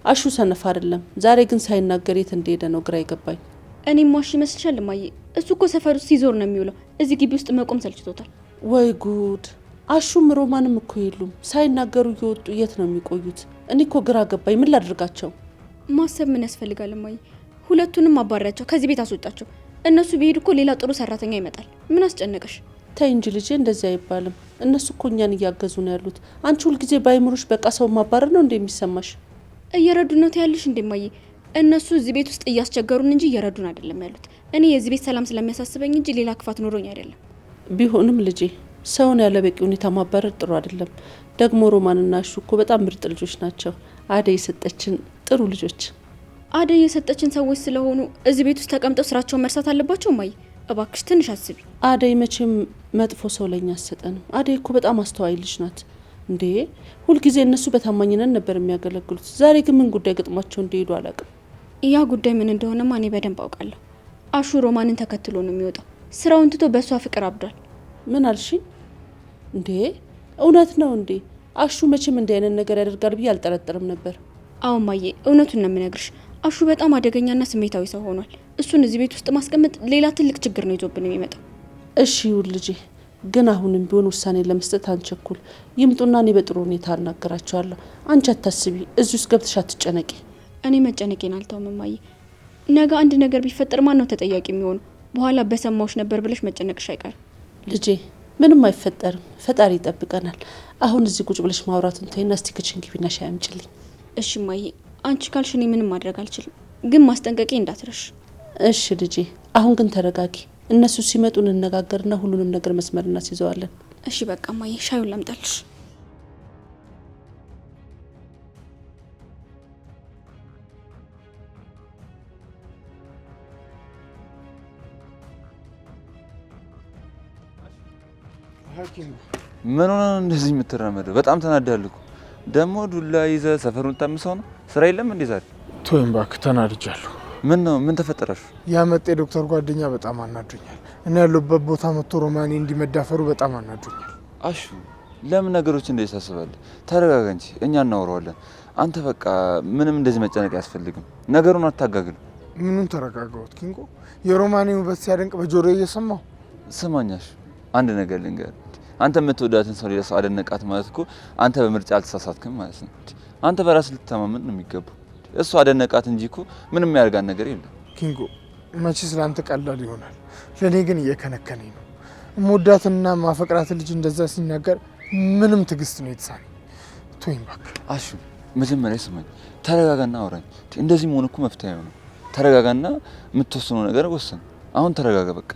አሹ ሰነፍ አይደለም። ዛሬ ግን ሳይናገር የት እንደሄደ ነው ግራ ይገባኝ። እኔም ዋሽ ይመስልሻል እማዬ? እሱ እኮ ሰፈር ውስጥ ሲዞር ነው የሚውለው። እዚህ ግቢ ውስጥ መቆም ሰልችቶታል። ወይ ጉድ! አሹም ሮማንም እኮ የሉም። ሳይናገሩ እየወጡ የት ነው የሚቆዩት? እኔ እኮ ግራ ገባኝ። ምን ላድርጋቸው? ማሰብ ምን ያስፈልጋል እማዬ? ሁለቱንም አባሪያቸው፣ ከዚህ ቤት አስወጣቸው። እነሱ ቢሄዱ እኮ ሌላ ጥሩ ሰራተኛ ይመጣል። ምን አስጨነቀሽ? ታይ እንጂ ልጄ፣ እንደዚህ አይባልም። እነሱ እኮ እኛን እያገዙ ነው ያሉት። አንቺ ሁልጊዜ ባይምሮሽ በቃ ሰው ማባረር ነው እንደሚሰማሽ? እየረዱ ነው ያለሽ እንደማዬ። እነሱ እዚህ ቤት ውስጥ እያስቸገሩን እንጂ እየረዱን አይደለም ያሉት። እኔ የዚህ ቤት ሰላም ስለሚያሳስበኝ እንጂ ሌላ ክፋት ኖሮኝ አይደለም። ቢሆንም ልጄ፣ ሰውን ያለ በቂ ሁኔታ ማባረር ጥሩ አይደለም። ደግሞ ሮማንና አሹ እኮ በጣም ምርጥ ልጆች ናቸው። አደይ የሰጠችን ጥሩ ልጆች። አደይ የሰጠችን ሰዎች ስለሆኑ እዚህ ቤት ውስጥ ተቀምጠው ስራቸውን መርሳት አለባቸው እማዬ? እባክሽ ትንሽ አስቢ። አደይ መቼም መጥፎ ሰው ለኛ አሰጠንም። አደይ እኮ በጣም አስተዋይ ልጅ ናት። እንዴ ሁልጊዜ እነሱ በታማኝነት ነበር የሚያገለግሉት። ዛሬ ግን ምን ጉዳይ ገጥሟቸው እንደሄዱ አላውቅም። ያ ጉዳይ ምን እንደሆነማ እኔ በደንብ አውቃለሁ። አሹ ሮማንን ተከትሎ ነው የሚወጣው። ስራውን ትቶ በእሷ ፍቅር አብዷል። ምን አልሽኝ እንዴ? እውነት ነው እንዴ? አሹ መቼም እንዲህ አይነት ነገር ያደርጋል ብዬ አልጠረጠርም ነበር። አዎ ማዬ፣ እውነቱን ነው የምነግርሽ። አሹ በጣም አደገኛና ስሜታዊ ሰው ሆኗል። እሱን እዚህ ቤት ውስጥ ማስቀመጥ ሌላ ትልቅ ችግር ነው ይዞብን የሚመጣው። እሺ ይሁን ልጄ፣ ግን አሁንም ቢሆን ውሳኔ ለመስጠት አንቸኩል። ይምጡና እኔ በጥሩ ሁኔታ አናገራቸዋለሁ። አንቺ አታስቢ፣ እዚህ ውስጥ ገብተሽ አትጨነቂ። እኔ መጨነቄን አልተውም እማዬ። ነገ አንድ ነገር ቢፈጠር ማን ነው ተጠያቂ የሚሆነው? በኋላ በሰማዎች ነበር ብለሽ መጨነቅሽ አይቀርም። ልጄ ምንም አይፈጠርም፣ ፈጣሪ ይጠብቀናል። አሁን እዚህ ቁጭ ብለሽ ማውራቱን ተይና እስቲ ክችን ግቢና ሻይ አምጪልኝ። እሺ እማዬ፣ አንቺ ካልሽ እኔ ምንም ማድረግ አልችልም፣ ግን ማስጠንቀቄ እንዳትረሽ። እሺ ልጄ፣ አሁን ግን ተረጋጊ። እነሱ ሲመጡ እንነጋገርና ሁሉንም ነገር መስመር እናስይዘዋለን። እሺ በቃ እማዬ፣ ሻዩን ላምጣልሽ። ምን ሆነ እንደዚህ የምትራመደው? በጣም ተናዳለሁ እኮ። ደግሞ ዱላ ይዘህ ሰፈሩን ታምሰው ነው? ስራ የለም እንዴ ዛሬ? ተወኝ እባክህ፣ ተናድጃለሁ። ምን ነው? ምን ተፈጠረሽ? ያመጣ ዶክተር ጓደኛ በጣም አናዶኛል። እኔ ያለሁበት ቦታ መጥቶ ሮማኔ እንዲመዳፈሩ በጣም አናዶኛል። አሹ፣ ለምን ነገሮች እንደዚህ ታስባለህ? ተረጋጋ እንጂ እኛ እናወራዋለን። አንተ በቃ ምንም እንደዚህ መጨነቅ አያስፈልግም። ነገሩን አታጋግል። ምኑን ተረጋጋሁት ኪንጎ? የሮማኔ ውበት ሲያደንቅ በጆሮ እየሰማሁ ስማኛሽ አንድ ነገር ልንገር። አንተ የምትወዳትን ሰው ሌላ ሰው አደነቃት ማለት እኮ አንተ በምርጫ አልተሳሳትክም ማለት ነው። አንተ በራስህ ልትተማመን ነው የሚገባው። እሱ አደነቃት እንጂ እኮ ምንም ያርጋን ነገር የለም። ኪንጎ መቼ ስላንተ ቀላል ይሆናል፣ ለኔ ግን እየከነከነኝ ነው። ሞዳትና ማፈቅራት ልጅ እንደዛ ሲናገር ምንም ትግስት ነው የተሳነኝ። ቶኝ እባክህ። አሹ መጀመሪያ ስማኝ፣ ተረጋጋና አውራኝ። እንደዚህ መሆን እኮ መፍትሄ ነው። ተረጋጋና የምትወስነው ነገር ወስን። አሁን ተረጋጋ በቃ።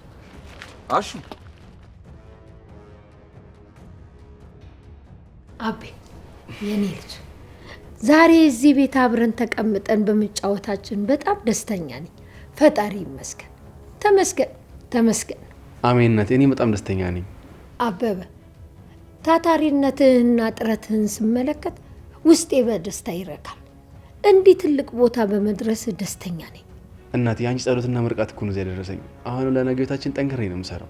አሹ አቤ የኔ ልጅ ዛሬ እዚህ ቤት አብረን ተቀምጠን በመጫወታችን በጣም ደስተኛ ነኝ። ፈጣሪ ይመስገን። ተመስገን ተመስገን። አሜን እናቴ፣ እኔ በጣም ደስተኛ ነኝ። አበበ ታታሪነትህንና ጥረትህን ስመለከት ውስጤ በደስታ ይረካል። እንዲህ ትልቅ ቦታ በመድረስ ደስተኛ ነኝ። እናቴ አንቺ ጸሎትና ምርቃት እኮ ነው እዚህ ያደረሰኝ። አሁን ለነገታችን ጠንክሬ ነው የምሰራው።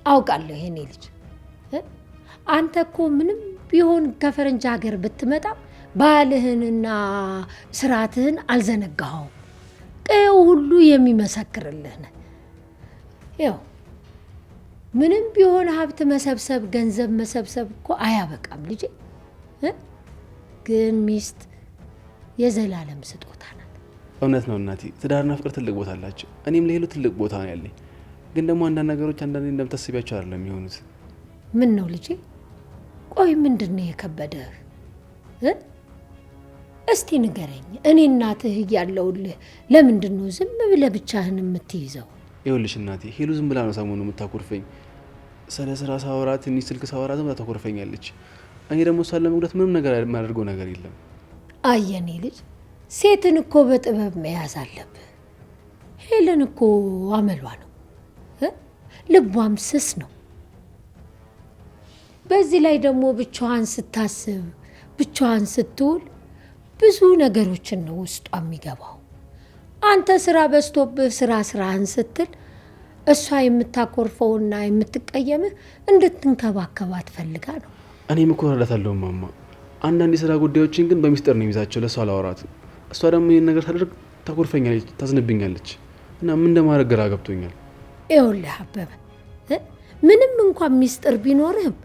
አውቃለሁ የኔ ልጅ፣ አንተ እኮ ምንም ቢሆን ከፈረንጅ ሀገር ብትመጣ ባህልህንና ስርዓትህን አልዘነጋኸውም። ቀየው ሁሉ የሚመሰክርልህ ነህ። ያው ምንም ቢሆን ሀብት መሰብሰብ፣ ገንዘብ መሰብሰብ እኮ አያበቃም ልጄ። ግን ሚስት የዘላለም ስጦታ ናት። እውነት ነው እናቴ፣ ትዳርና ፍቅር ትልቅ ቦታ አላቸው። እኔም ለሄሉ ትልቅ ቦታ ነው ያለኝ። ግን ደግሞ አንዳንድ ነገሮች አንዳንዴ እንደምታስቢያቸው አይደለም የሚሆኑት። ምን ነው ልጄ? ቆይ ምንድን ነው የከበደህ? እስቲ ንገረኝ። እኔ እናትህ እያለሁልህ ለምንድን ነው ዝም ብለህ ብቻህን የምትይዘው? ይኸውልሽ እናቴ፣ ሄሉ ዝም ብላ ነው ሰሞኑን የምታኮርፈኝ። ስለ ስራ ሳወራት፣ ትንሽ ስልክ ሳወራት ዝም ብላ ታኮርፈኛለች። እኔ ደግሞ እሷን ለመጉዳት ምንም ነገር የማደርገው ነገር የለም። አየኔ ልጅ፣ ሴትን እኮ በጥበብ መያዝ አለብህ። ሄለን እኮ አመሏ ነው፣ ልቧም ስስ ነው። በዚህ ላይ ደግሞ ብቻዋን ስታስብ፣ ብቻዋን ስትውል ብዙ ነገሮችን ነው ውስጧ የሚገባው። አንተ ስራ በዝቶብህ ስራህን ስትል እሷ የምታኮርፈውና የምትቀየምህ እንድትንከባከባት ፈልጋ ነው። እኔም እኮ እረዳታለሁ ማማ። አንዳንድ የስራ ጉዳዮችን ግን በሚስጥር ነው የሚይዛቸው፣ ለእሷ አላወራትም። እሷ ደግሞ ይህን ነገር ታደርግ ታኮርፈኛለች፣ ታዝንብኛለች እና ምን እንደማድረግ ግራ ገብቶኛል። ይኸውልህ አበበ፣ ምንም እንኳን ሚስጥር ቢኖርህም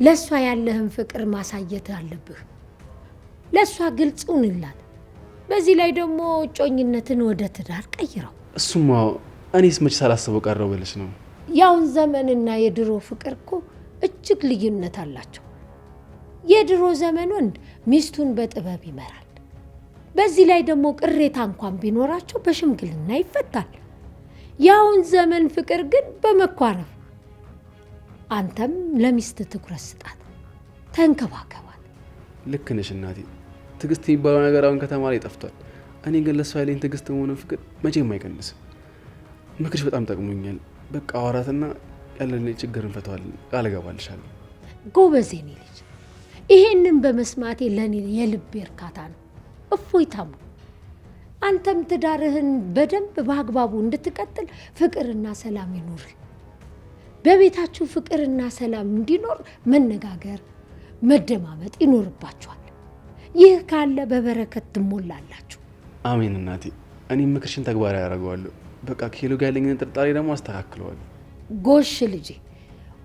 ለእሷ ያለህን ፍቅር ማሳየት አለብህ። ለእሷ ግልጽ ሁንላት። በዚህ ላይ ደግሞ እጮኝነትን ወደ ትዳር ቀይረው። እሱማ እኔስ መች ሳላስበው ቀረው ብለሽ ነው። ያውን ዘመንና የድሮ ፍቅር እኮ እጅግ ልዩነት አላቸው። የድሮ ዘመን ወንድ ሚስቱን በጥበብ ይመራል። በዚህ ላይ ደግሞ ቅሬታ እንኳን ቢኖራቸው በሽምግልና ይፈታል። ያውን ዘመን ፍቅር ግን በመኳረፍ። አንተም ለሚስት ትኩረት ስጣት፣ ተንከባከባት። ልክ ነሽ እናቴ። ትዕግስት የሚባለው ነገር አሁን ከተማ ላይ ጠፍቷል። እኔ ግን ለእሷ ያለኝ ትዕግስት ሆነ ፍቅር መቼም አይቀንስም። ምክርሽ በጣም ጠቅሞኛል። በቃ አወራትና ያለን ችግር እንፈታዋለን፣ ቃል እገባልሻለሁ። ጎበዝ የኔ ልጅ፣ ይሄንን በመስማቴ ለኔ የልብ እርካታ ነው፣ እፎይታም ነው። አንተም ትዳርህን በደንብ በአግባቡ እንድትቀጥል ፍቅርና ሰላም ይኑር። በቤታችሁ ፍቅርና ሰላም እንዲኖር መነጋገር፣ መደማመጥ ይኖርባችኋል። ይህ ካለ በበረከት ትሞላላችሁ። አሜን እናቴ። እኔም ምክርሽን ተግባራዊ ያደርገዋለሁ። በቃ ከሄሉ ጋር ያለኝን ጥርጣሬ ደግሞ አስተካክለዋለሁ። ጎሽ ልጄ፣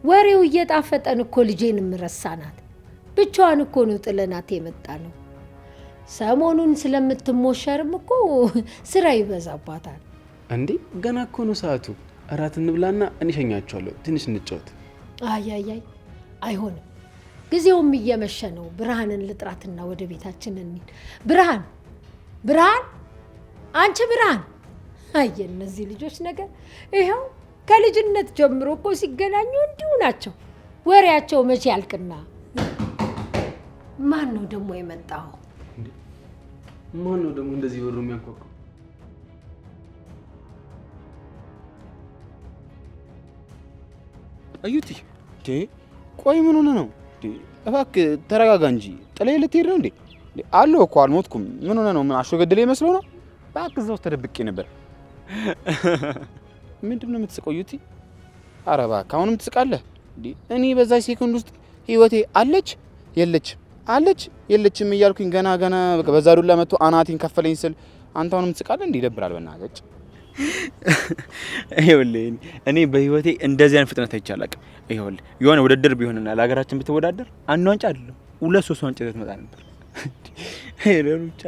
ወሬው እየጣፈጠን እኮ ልጄን ምረሳናት። ብቻዋን እኮ ነው ጥለናት የመጣ ነው። ሰሞኑን ስለምትሞሸርም እኮ ስራ ይበዛባታል። እንዴ ገና እኮ ነው ሰዓቱ። እራት እንብላና እንሸኛቸዋለሁ። ትንሽ እንጫወት። አያያይ አይሆንም፣ ጊዜውም እየመሸ ነው። ብርሃንን ልጥራትና ወደ ቤታችን እንሂድ። ብርሃን፣ ብርሃን፣ አንቺ ብርሃን። አየ እነዚህ ልጆች ነገር ይኸው ከልጅነት ጀምሮ እኮ ሲገናኙ እንዲሁ ናቸው። ወሬያቸው መቼ ያልቅና። ማን ነው ደግሞ የመጣው? ማን ነው ደግሞ እንደዚህ በሩ የሚያንኳኳው? አዩቲ ቆይ ምን ሆነ ነው? እባክህ ተረጋጋ እንጂ። ጥለህ ልትሄድ ነው እንዴ? አለሁ እኮ አልሞትኩም። ምን ሆነ ነው? ምን አሾ ገደለ ይመስለው ነው? እባክህ እዛ ውስጥ ተደብቄ ነበር። ምንድን ነው የምትስቀው ዩቲ? ኧረ እባክህ አሁንም ትስቃለህ እንዴ? እኔ በዛ ሴኮንድ ውስጥ ህይወቴ አለች የለችም አለች የለችም እያልኩኝ ገና በቃ በዛ ዱላ መጥቶ አናቴን ከፈለኝ ስል አንተ አሁንም ትስቃለህ እንዴ? ይደብራል በእናትህ። ይኸውልህ እኔ በህይወቴ እንደዚህ አይነት ፍጥነት አይቼ አላውቅም። ይኸውልህ የሆነ ውድድር ቢሆንና ለሀገራችን ብትወዳደር አንድ ዋንጫ አይደለም 2-3 ዋንጫ ይዘህ ትመጣ ነበር። ሩጫ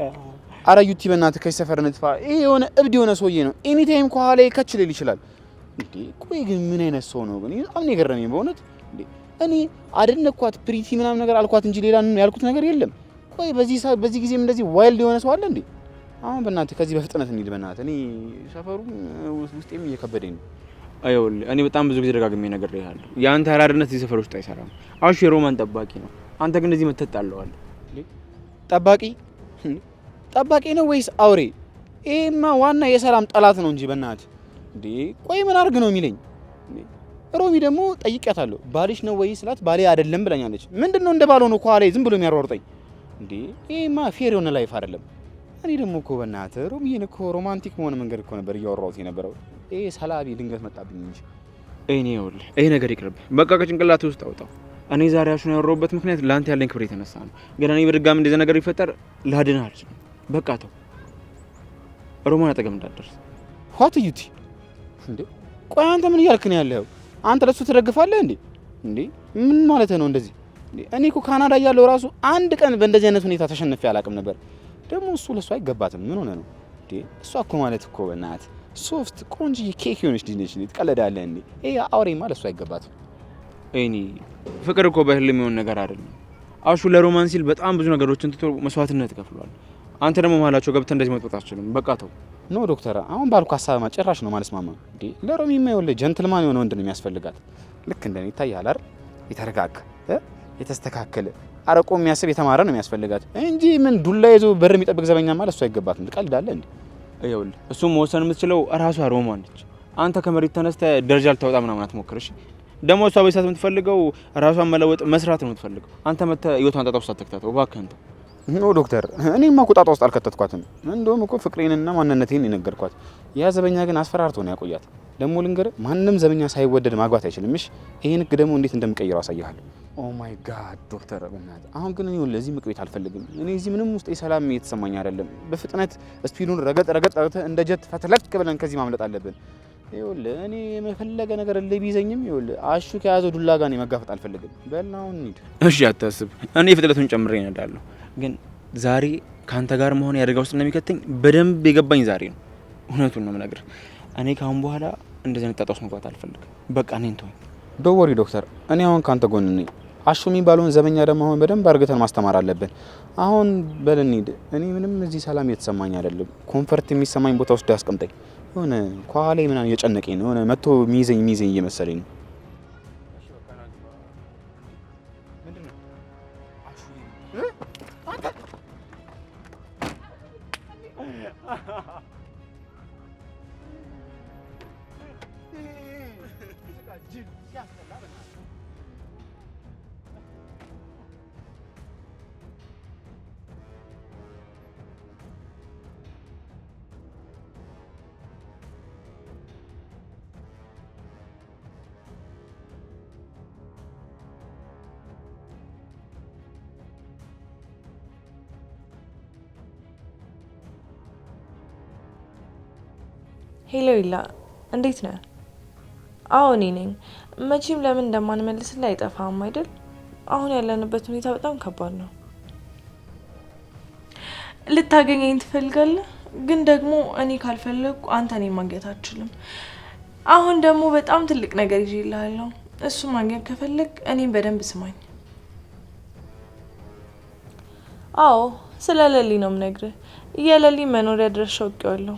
አረ ዩቲ በእናትህ ከዚህ ሰፈር ንጥፋ። ይሄ የሆነ እብድ የሆነ ሰውዬ ነው። ኤኒ ታይም ከኋላ ከች ሊል ይችላል። እንዴ ቆይ ግን ምን አይነት ሰው ነው ግን? በጣም ነው የገረመኝ በእውነት። እንዴ እኔ አደነኳት ፕሪቲ ምናምን ነገር አልኳት እንጂ ሌላ ያልኩት ነገር የለም። ቆይ በዚህ ጊዜም እንደዚህ ዋይልድ የሆነ ሰው አለ እንዴ? አሁን በእናትህ ከዚህ በፍጥነት እንሂድ በእናትህ። እኔ ሰፈሩ ውስጤም እየከበደኝ ነው። ይኸውልህ እኔ በጣም ብዙ ጊዜ ደጋግሜ ነገር ይላል ያንተ አራድነት እዚህ ሰፈር ውስጥ አይሰራም። አሹ የሮማን ጠባቂ ነው። አንተ ግን እዚህ መተጣለዋል። ጠባቂ ነው ወይስ አውሬ? ይሄማ ዋና የሰላም ጠላት ነው እንጂ በእናትህ። እንዴ ቆይ ምን አድርግ ነው የሚለኝ? ሮሚ ደግሞ ጠይቄያታለሁ። ባልሽ ነው ወይ ስላት ባሌ አይደለም ብላኛለች። ምንድነው እንደ ባል ሆኖ ከኋላ ዝም ብሎ የሚያሯሩጠኝ? እንዴ ይሄማ ፌር የሆነ ላይፍ አይደለም። እኔ ደግሞ እኮ በእናትህ ሮሚዬን እኮ ሮማንቲክ በሆነ መንገድ እኮ ነበር እያወራሁት የነበረው። ይሄ ሰላቢ ድንገት መጣብኝ እንጂ። እኔ ይኸውልህ ይሄ ነገር ይቅርብህ፣ በቃ ከጭንቅላት ውስጥ አውጣው። እኔ ዛሬ አሹን ያወራሁበት ምክንያት ለአንተ ያለኝ ክብር የተነሳ ነው። ግን እኔ በድጋሚ እንደዚህ ነገር ይፈጠር ላድንህ አልችልም። በቃ ተው፣ ሮማን አጠገብ እንዳትደርስ። ኋት ዩቲ እንዴ ቆይ አንተ ምን እያልክ ነው ያለው? አንተ ለሱ ትደግፋለህ እንዴ? እንዴ ምን ማለት ነው እንደዚህ? እንዴ እኔ እኮ ካናዳ ያለው ራሱ አንድ ቀን በእንደዚህ አይነት ሁኔታ ተሸንፌ አላውቅም ነበር። ደግሞ እሱ ለሱ አይገባትም። ምን ሆነ ነው እንዴ? እሷ እኮ ማለት እኮ በእናትህ ሶፍት ቆንጆዬ ኬክ የሆነች ልጅ ነች። ትቀለዳለህ እንዴ? ይሄ አውሬማ ለሱ አይገባትም። እኔ ፍቅር እኮ በህልም የሚሆን ነገር አይደለም። አሹ ለሮማን ሲል በጣም ብዙ ነገሮችን ትቶ መስዋዕትነት ከፍሏል። አንተ ደግሞ መሀላቸው ገብተህ እንደዚህ መጥፋት አትችልም። በቃ ተው። ኖ ዶክተር፣ አሁን ባልኩ ሀሳብ ጭራሽ ነው ማለት ማማ። እንዴ ለሮሚማ ይኸውልህ ጀንትልማን የሆነ ወንድ ነው የሚያስፈልጋት። ልክ እንደኔ ይታያል አይደል? የተረጋጋ የተስተካከለ አረቆ የሚያስብ የተማረ ነው የሚያስፈልጋት እንጂ ምን ዱላ ይዞ በር የሚጠብቅ ዘበኛ ማለት እሱ አይገባትም። ትቀልዳለህ እንዴ? ይኸውልህ እሱም መወሰን የምትችለው እራሷ ሮማን ነች። አንተ ከመሬት ተነስተህ ደረጃ ልታወጣ ምናምን አትሞክርሽ። ደግሞ እሷ በይሳት የምትፈልገው ራሷን መለወጥ መስራት ነው የምትፈልገው። አንተ መተህ ህይወቷን ጣጣ ውስጥ አትክተተው እባክህን ተው። ኖ ዶክተር፣ እኔማ እኮ ጣጣ ውስጥ አልከተትኳትም። እንደውም እኮ ፍቅሬንና ማንነቴን የነገርኳት። ያ ዘበኛ ግን አስፈራርቶ ነው ያቆያት። ደግሞ ልንገርህ፣ ማንም ዘበኛ ሳይወደድ ማግባት አይችልም። እሺ ይሄን ህግ ደግሞ እንዴት እንደምቀይረው አሳይሃለሁ። ኦ ማይ ጋድ ዶክተር፣ በእናትህ አሁን ግን እኔ ለዚህ ምቅ ቤት አልፈልግም። እኔ እዚህ ምንም ውስጥ ሰላም እየተሰማኝ አይደለም። በፍጥነት ስፒዱን ረገጥ እንደ ጀት ፈትለክ ብለን ከዚህ ማምለጥ አለብን። ይኸውልህ እኔ የፈለገ ነገር ቢይዘኝም ይኸውልህ አሹ ከያዘው ዱላ ጋር መጋፈጥ አልፈልግም። በል አሁን እንሂድ። እሺ አታስብ፣ እኔ ፍጥነቱን ጨምሬ እነዳለሁ። ግን ዛሬ ካንተ ጋር መሆን ያደጋ ውስጥ እንደሚከተኝ በደንብ የገባኝ ዛሬ ነው። እውነቱን ነው የምነግርህ። እኔ ካሁን በኋላ እንደዚህ አይነት ጣጣ ውስጥ መግባት አልፈልግም። በቃ እኔን ተወኝ። ዶወሪ ዶክተር፣ እኔ አሁን ካንተ ጎን ነኝ። አሹ የሚባለውን ዘበኛ ደግሞ አሁን በደንብ አርግተን ማስተማር አለብን። አሁን በል እንሂድ። እኔ ምንም እዚህ ሰላም እየተሰማኝ አይደለም። ኮንፈርት የሚሰማኝ ቦታ ውስጥ አስቀምጠኝ። የሆነ ከኋላ ምናምን እየጨነቀኝ ነው። የሆነ መጥቶ ሚይዘኝ እየመሰለኝ ነው። ሄሎ ይላ፣ እንዴት ነህ? አዎ እኔ ነኝ። መቼም ለምን እንደማንመልስልህ አይጠፋም አይደል? አሁን ያለንበት ሁኔታ በጣም ከባድ ነው። ልታገኘኝ ትፈልጋለህ? ግን ደግሞ እኔ ካልፈለግኩ አንተ እኔን ማግኘት አትችልም። አሁን ደግሞ በጣም ትልቅ ነገር ይዤልሃለሁ። እሱ ማግኘት ከፈለግ እኔም በደንብ ስማኝ። አዎ ስለ ለሊ ነው የምነግርህ። የለሊ መኖሪያ ድረሻ አውቄዋለሁ።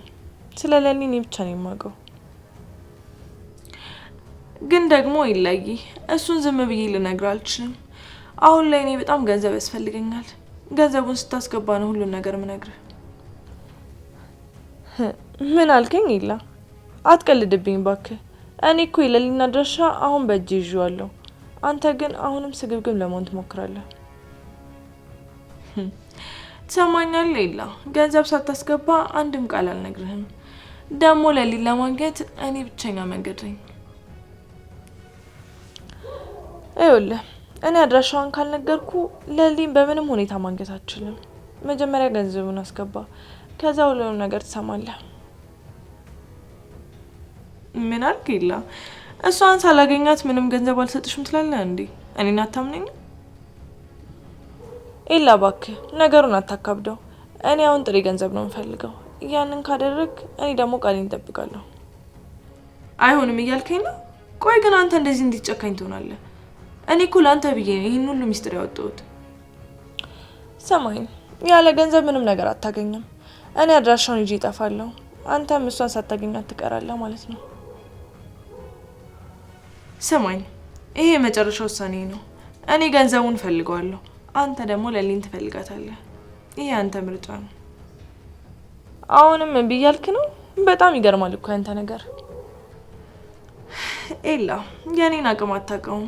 ስለ ለሊ እኔ ብቻ ነው የማውቀው። ግን ደግሞ ይለይ፣ እሱን ዝም ብዬ ልነግር አልችልም። አሁን ላይ እኔ በጣም ገንዘብ ያስፈልገኛል። ገንዘቡን ስታስገባ ነው ሁሉን ነገር የምነግርህ። ምን አልከኝ? ይላ አትቀልድብኝ ባክህ። እኔ እኮ የለሊና ድረሻ አሁን በእጅ ይዤዋለሁ። አንተ ግን አሁንም ስግብግብ ለመሆን ትሞክራለህ። ትሰማኛለህ? ይላ ገንዘብ ሳታስገባ አንድም ቃል አልነግርህም። ደግሞ ለሊን ለማግኘት እኔ ብቸኛ መንገድ ነኝ። ይኸውልህ እኔ አድራሻዋን ካልነገርኩ ለሊን በምንም ሁኔታ ማግኘት አትችልም። መጀመሪያ ገንዘቡን አስገባ፣ ከዛ ሁሉንም ነገር ትሰማለህ። ምን አልክ? ይላ እሷን ሳላገኛት ምንም ገንዘብ አልሰጥሽም ትላለህ እንዴ? እኔን አታምነኝ? ኢላ እባክህ ነገሩን አታካብደው። እኔ አሁን ጥሬ ገንዘብ ነው የምፈልገው። ያንን ካደረግ እኔ ደግሞ ቃሌን እጠብቃለሁ። አይሆንም እያልከኝ ነው? ቆይ ግን አንተ እንደዚህ እንዲጨካኝ ትሆናለህ? እኔ እኮ ለአንተ ብዬ ነው ይህን ሁሉ ሚስጥር ያወጣሁት። ሰማኝ፣ ያለ ገንዘብ ምንም ነገር አታገኝም። እኔ አድራሻውን ይዤ እጠፋለሁ። አንተም እሷን ሳታገኛት ትቀራለህ ማለት ነው። ሰማኝ፣ ይሄ የመጨረሻ ውሳኔ ነው። እኔ ገንዘቡን ፈልገዋለሁ፣ አንተ ደግሞ ለሊን ትፈልጋታለህ። ይሄ አንተ ምርጫ ነው። አሁንም እምቢ እያልክ ነው? በጣም ይገርማል እኮ ያንተ ነገር። ኤላ የኔን አቅም አታውቀውም።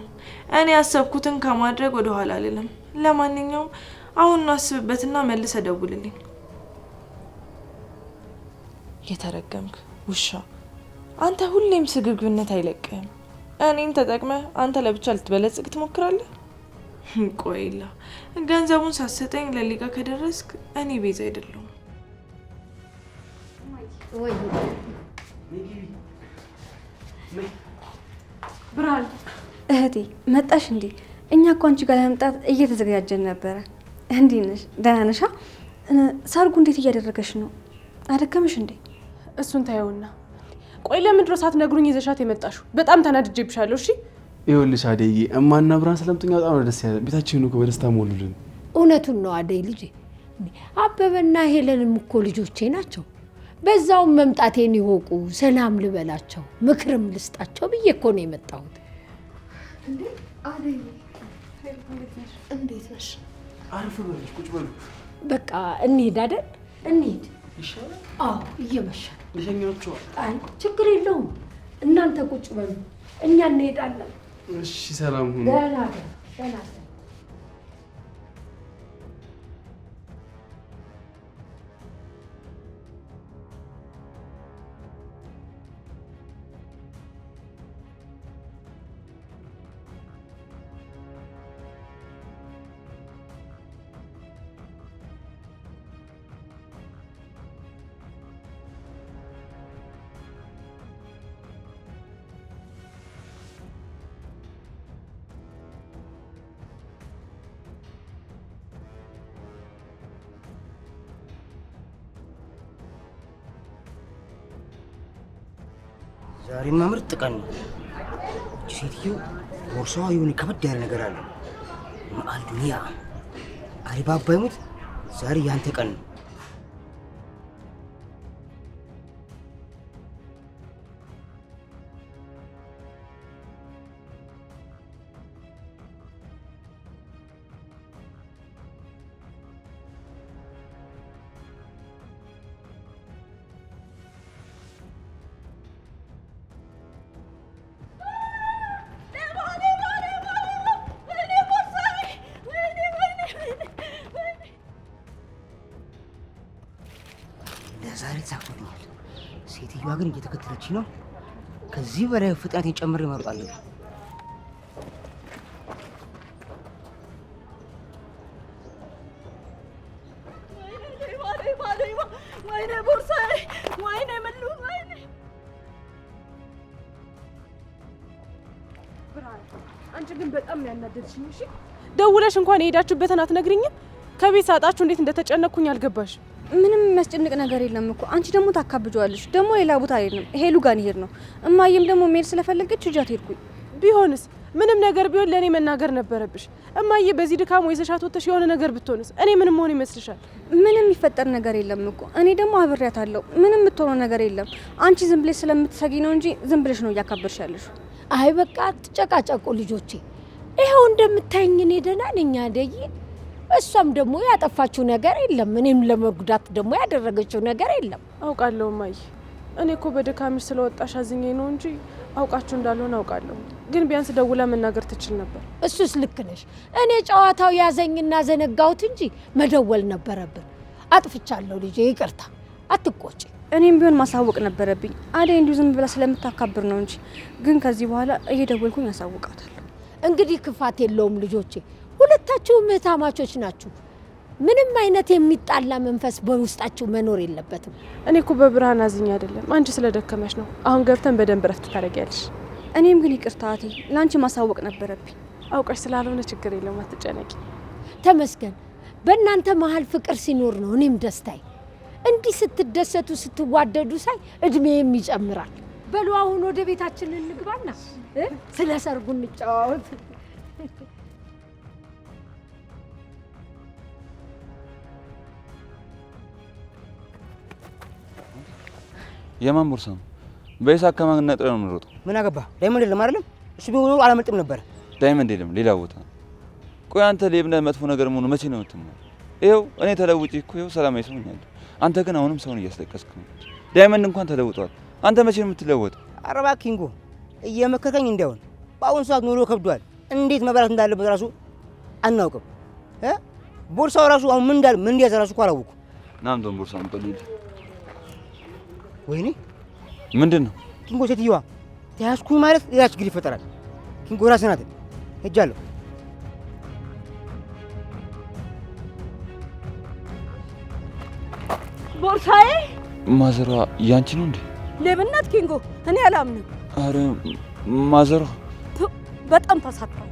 እኔ ያሰብኩትን ከማድረግ ወደ ኋላ አልልም። ለማንኛውም አሁን አስብበትና መልሰ ደውልልኝ። የተረገምክ ውሻ አንተ ሁሌም ስግብግብነት አይለቅህም። እኔን ተጠቅመህ አንተ ለብቻ ልትበለጽግ ትሞክራለህ። ቆይ ኤላ ገንዘቡን ሳትሰጠኝ ለሊጋ ከደረስክ እኔ ቤዛ አይደለሁም። ብርሃን እህቴ መጣሽ እንዴ? እኛ እኮ አንቺ ጋር ለመምጣት እየተዘጋጀን ነበረ። እንዴት ነሽ? ደህና ነሽ? ሰርጉ እንዴት እያደረገሽ ነው? አደከመሽ እንዴ? እሱን ታየውና ቆይ ለምን ድሮ ሳትነግሩኝ ይዘሻት የመጣሽው? በጣም ተናድጄብሻለሁ። እሺ ይኸውልሽ አደዬ፣ እማና ብርሃን ስለምጡኝ በጣም ነው ደስ ያለ። ቤታችንን እኮ በደስታ ሞሉልን። እውነቱን ነው አደይ ልጄ። አበበና ሄለንም እኮ ልጆቼ ናቸው። በዛውም መምጣቴን ይወቁ፣ ሰላም ልበላቸው፣ ምክርም ልስጣቸው ብዬ እኮ ነው የመጣሁት። እንዴ አደይ እንዴት ነሽ? አሪፍ በልሽ፣ ቁጭ በሉ። በቃ እንሂድ አይደል? እንሂድ ይሻላል። አዎ እየመሸ ልሸኛችሁ። አይ ችግር የለውም፣ እናንተ ቁጭ በሉ፣ እኛ እንሄዳለን። እሺ ሰላም ሁኑ። ደህና ደህና። ዛሬማ ምርጥ ቀን ነው። እቺ ሴትዮ ቦርሳዋ የሆነ ከበድ ያለ ነገር አለ። መአል ዱንያ አሊባባ ይሙት ዛሬ ያንተ ቀን ነው። ዛሬ ተሳክቶኛል። ሴትዮዋ ግን እየተከተለች ነው። ከዚህ በላይ ፍጥነቴን ጨምሬ እመርጣለሁ። ወይኔ ቦርሳዬ፣ ወይኔ ምሉ፣ ወይኔ ብርሃን፣ አንቺ ግን በጣም ነው ያናደድሽኝ። እሺ ደውለሽ እንኳን የሄዳችሁበትን አትነግሪኝም? ከቤት ሳጣችሁ እንዴት እንደተጨነቅኩኝ አልገባሽ? ምንም የሚያስጨንቅ ነገር የለም እኮ። አንቺ ደግሞ ታካብጇለሽ። ደግሞ ሌላ ቦታ አልሄድንም፣ ሄሉ ጋር እንሄድ ነው። እማዬም ደግሞ መሄድ ስለፈለገች እጃት ሄድኩኝ። ቢሆንስ ምንም ነገር ቢሆን ለእኔ መናገር ነበረብሽ። እማዬ በዚህ ድካም ወይ ዘሻት ወጥተሽ የሆነ ነገር ብትሆንስ? እኔ ምንም ሆን ይመስልሻል? ምንም የሚፈጠር ነገር የለም እኮ። እኔ ደግሞ አብሬያታለሁ። ምንም የምትሆነው ነገር የለም። አንቺ ዝም ብለሽ ስለምትሰጊ ነው እንጂ ዝም ብለሽ ነው እያካበርሽ ያለሽ። አይ በቃ አትጨቃጨቁ ልጆቼ። ይኸው እንደምታይኝ እኔ ደህና ነኝ አደይ። እሷም ደግሞ ያጠፋችው ነገር የለም። እኔም ለመጉዳት ደግሞ ያደረገችው ነገር የለም። አውቃለሁ እማዬ። እኔ እኮ በድካምሽ ስለወጣሽ አዝኜ ነው እንጂ አውቃችሁ እንዳልሆነ አውቃለሁ። ግን ቢያንስ ደውላ መናገር ትችል ነበር። እሱስ ልክ ነሽ። እኔ ጨዋታው ያዘኝና ዘነጋሁት እንጂ መደወል ነበረብን። አጥፍቻለሁ ልጄ፣ ይቅርታ፣ አትቆጪ። እኔም ቢሆን ማሳወቅ ነበረብኝ። አደይ እንዲሁ ዝም ብላ ስለምታካብር ነው እንጂ። ግን ከዚህ በኋላ እየደወልኩኝ ያሳውቃታለሁ። እንግዲህ ክፋት የለውም ልጆቼ። ሁለታችሁም እህታማቾች ናችሁ። ምንም አይነት የሚጣላ መንፈስ በውስጣችሁ መኖር የለበትም። እኔ እኮ በብርሃን አዝኛ አይደለም፣ አንቺ ስለደከመሽ ነው። አሁን ገብተን በደንብ ረፍት ታደርጊያለሽ። እኔም ግን ይቅርታ እህቴ፣ ለአንቺ ማሳወቅ ነበረብኝ። አውቀሽ ስላልሆነ ችግር የለውም፣ አትጨነቂ። ተመስገን። በእናንተ መሀል ፍቅር ሲኖር ነው እኔም ደስታዬ። እንዲህ ስትደሰቱ ስትዋደዱ ሳይ እድሜም ይጨምራል። በሉ አሁን ወደ ቤታችን እንግባና ስለ ሰርጉ እንጫወት። የማን ቦርሳ ነው? በይሳካ ከማን ነጥረ ነው የምሮጠው? ምን አገባ? ዳይመንድ የለም አይደለም? እሱ ቢሆን አላመልጥም ነበር። ዳይመንድ የለም፣ ሌላ ቦታ። ቆይ አንተ ሌብነት መጥፎ ነገር መሆኑ መቼ ነው የምትማረው? ይኸው እኔ ተለውጬ እኮ ይኸው ሰላማዊ ሰው ነኝ። አንተ ግን አሁንም ሰውን እያስለቀስክ ነው። ዳይመንድ እንኳን ተለውጧል። አንተ መቼ ነው የምትለወጠው? ኧረ እባክህ ኪንጎ፣ እየመከርከኝ እንዳይሆን። በአሁኑ ሰዓት ኑሮ ከብዷል። እንዴት መብላት እንዳለበት ራሱ አናውቅም። ቦርሳው ራሱ አሁን ምን እንደያዘ ራሱ እኮ አላወኩም። ናምዶን ቦርሳ ምጥልኝ። ወይኔ ምንድን ነው ኪንጎ? ሴትዮዋ ተያዝኩኝ ማለት ሌላ ችግር ይፈጠራል። ኪንጎ ራስህ ናት። ሄጃለሁ። ቦርሳዬ ማዘሯ ያንቺ ነው እንዴ? ሌብነት ኪንጎ፣ እኔ አላምንም። አረ ማዘሯ በጣም ተሳትፏል።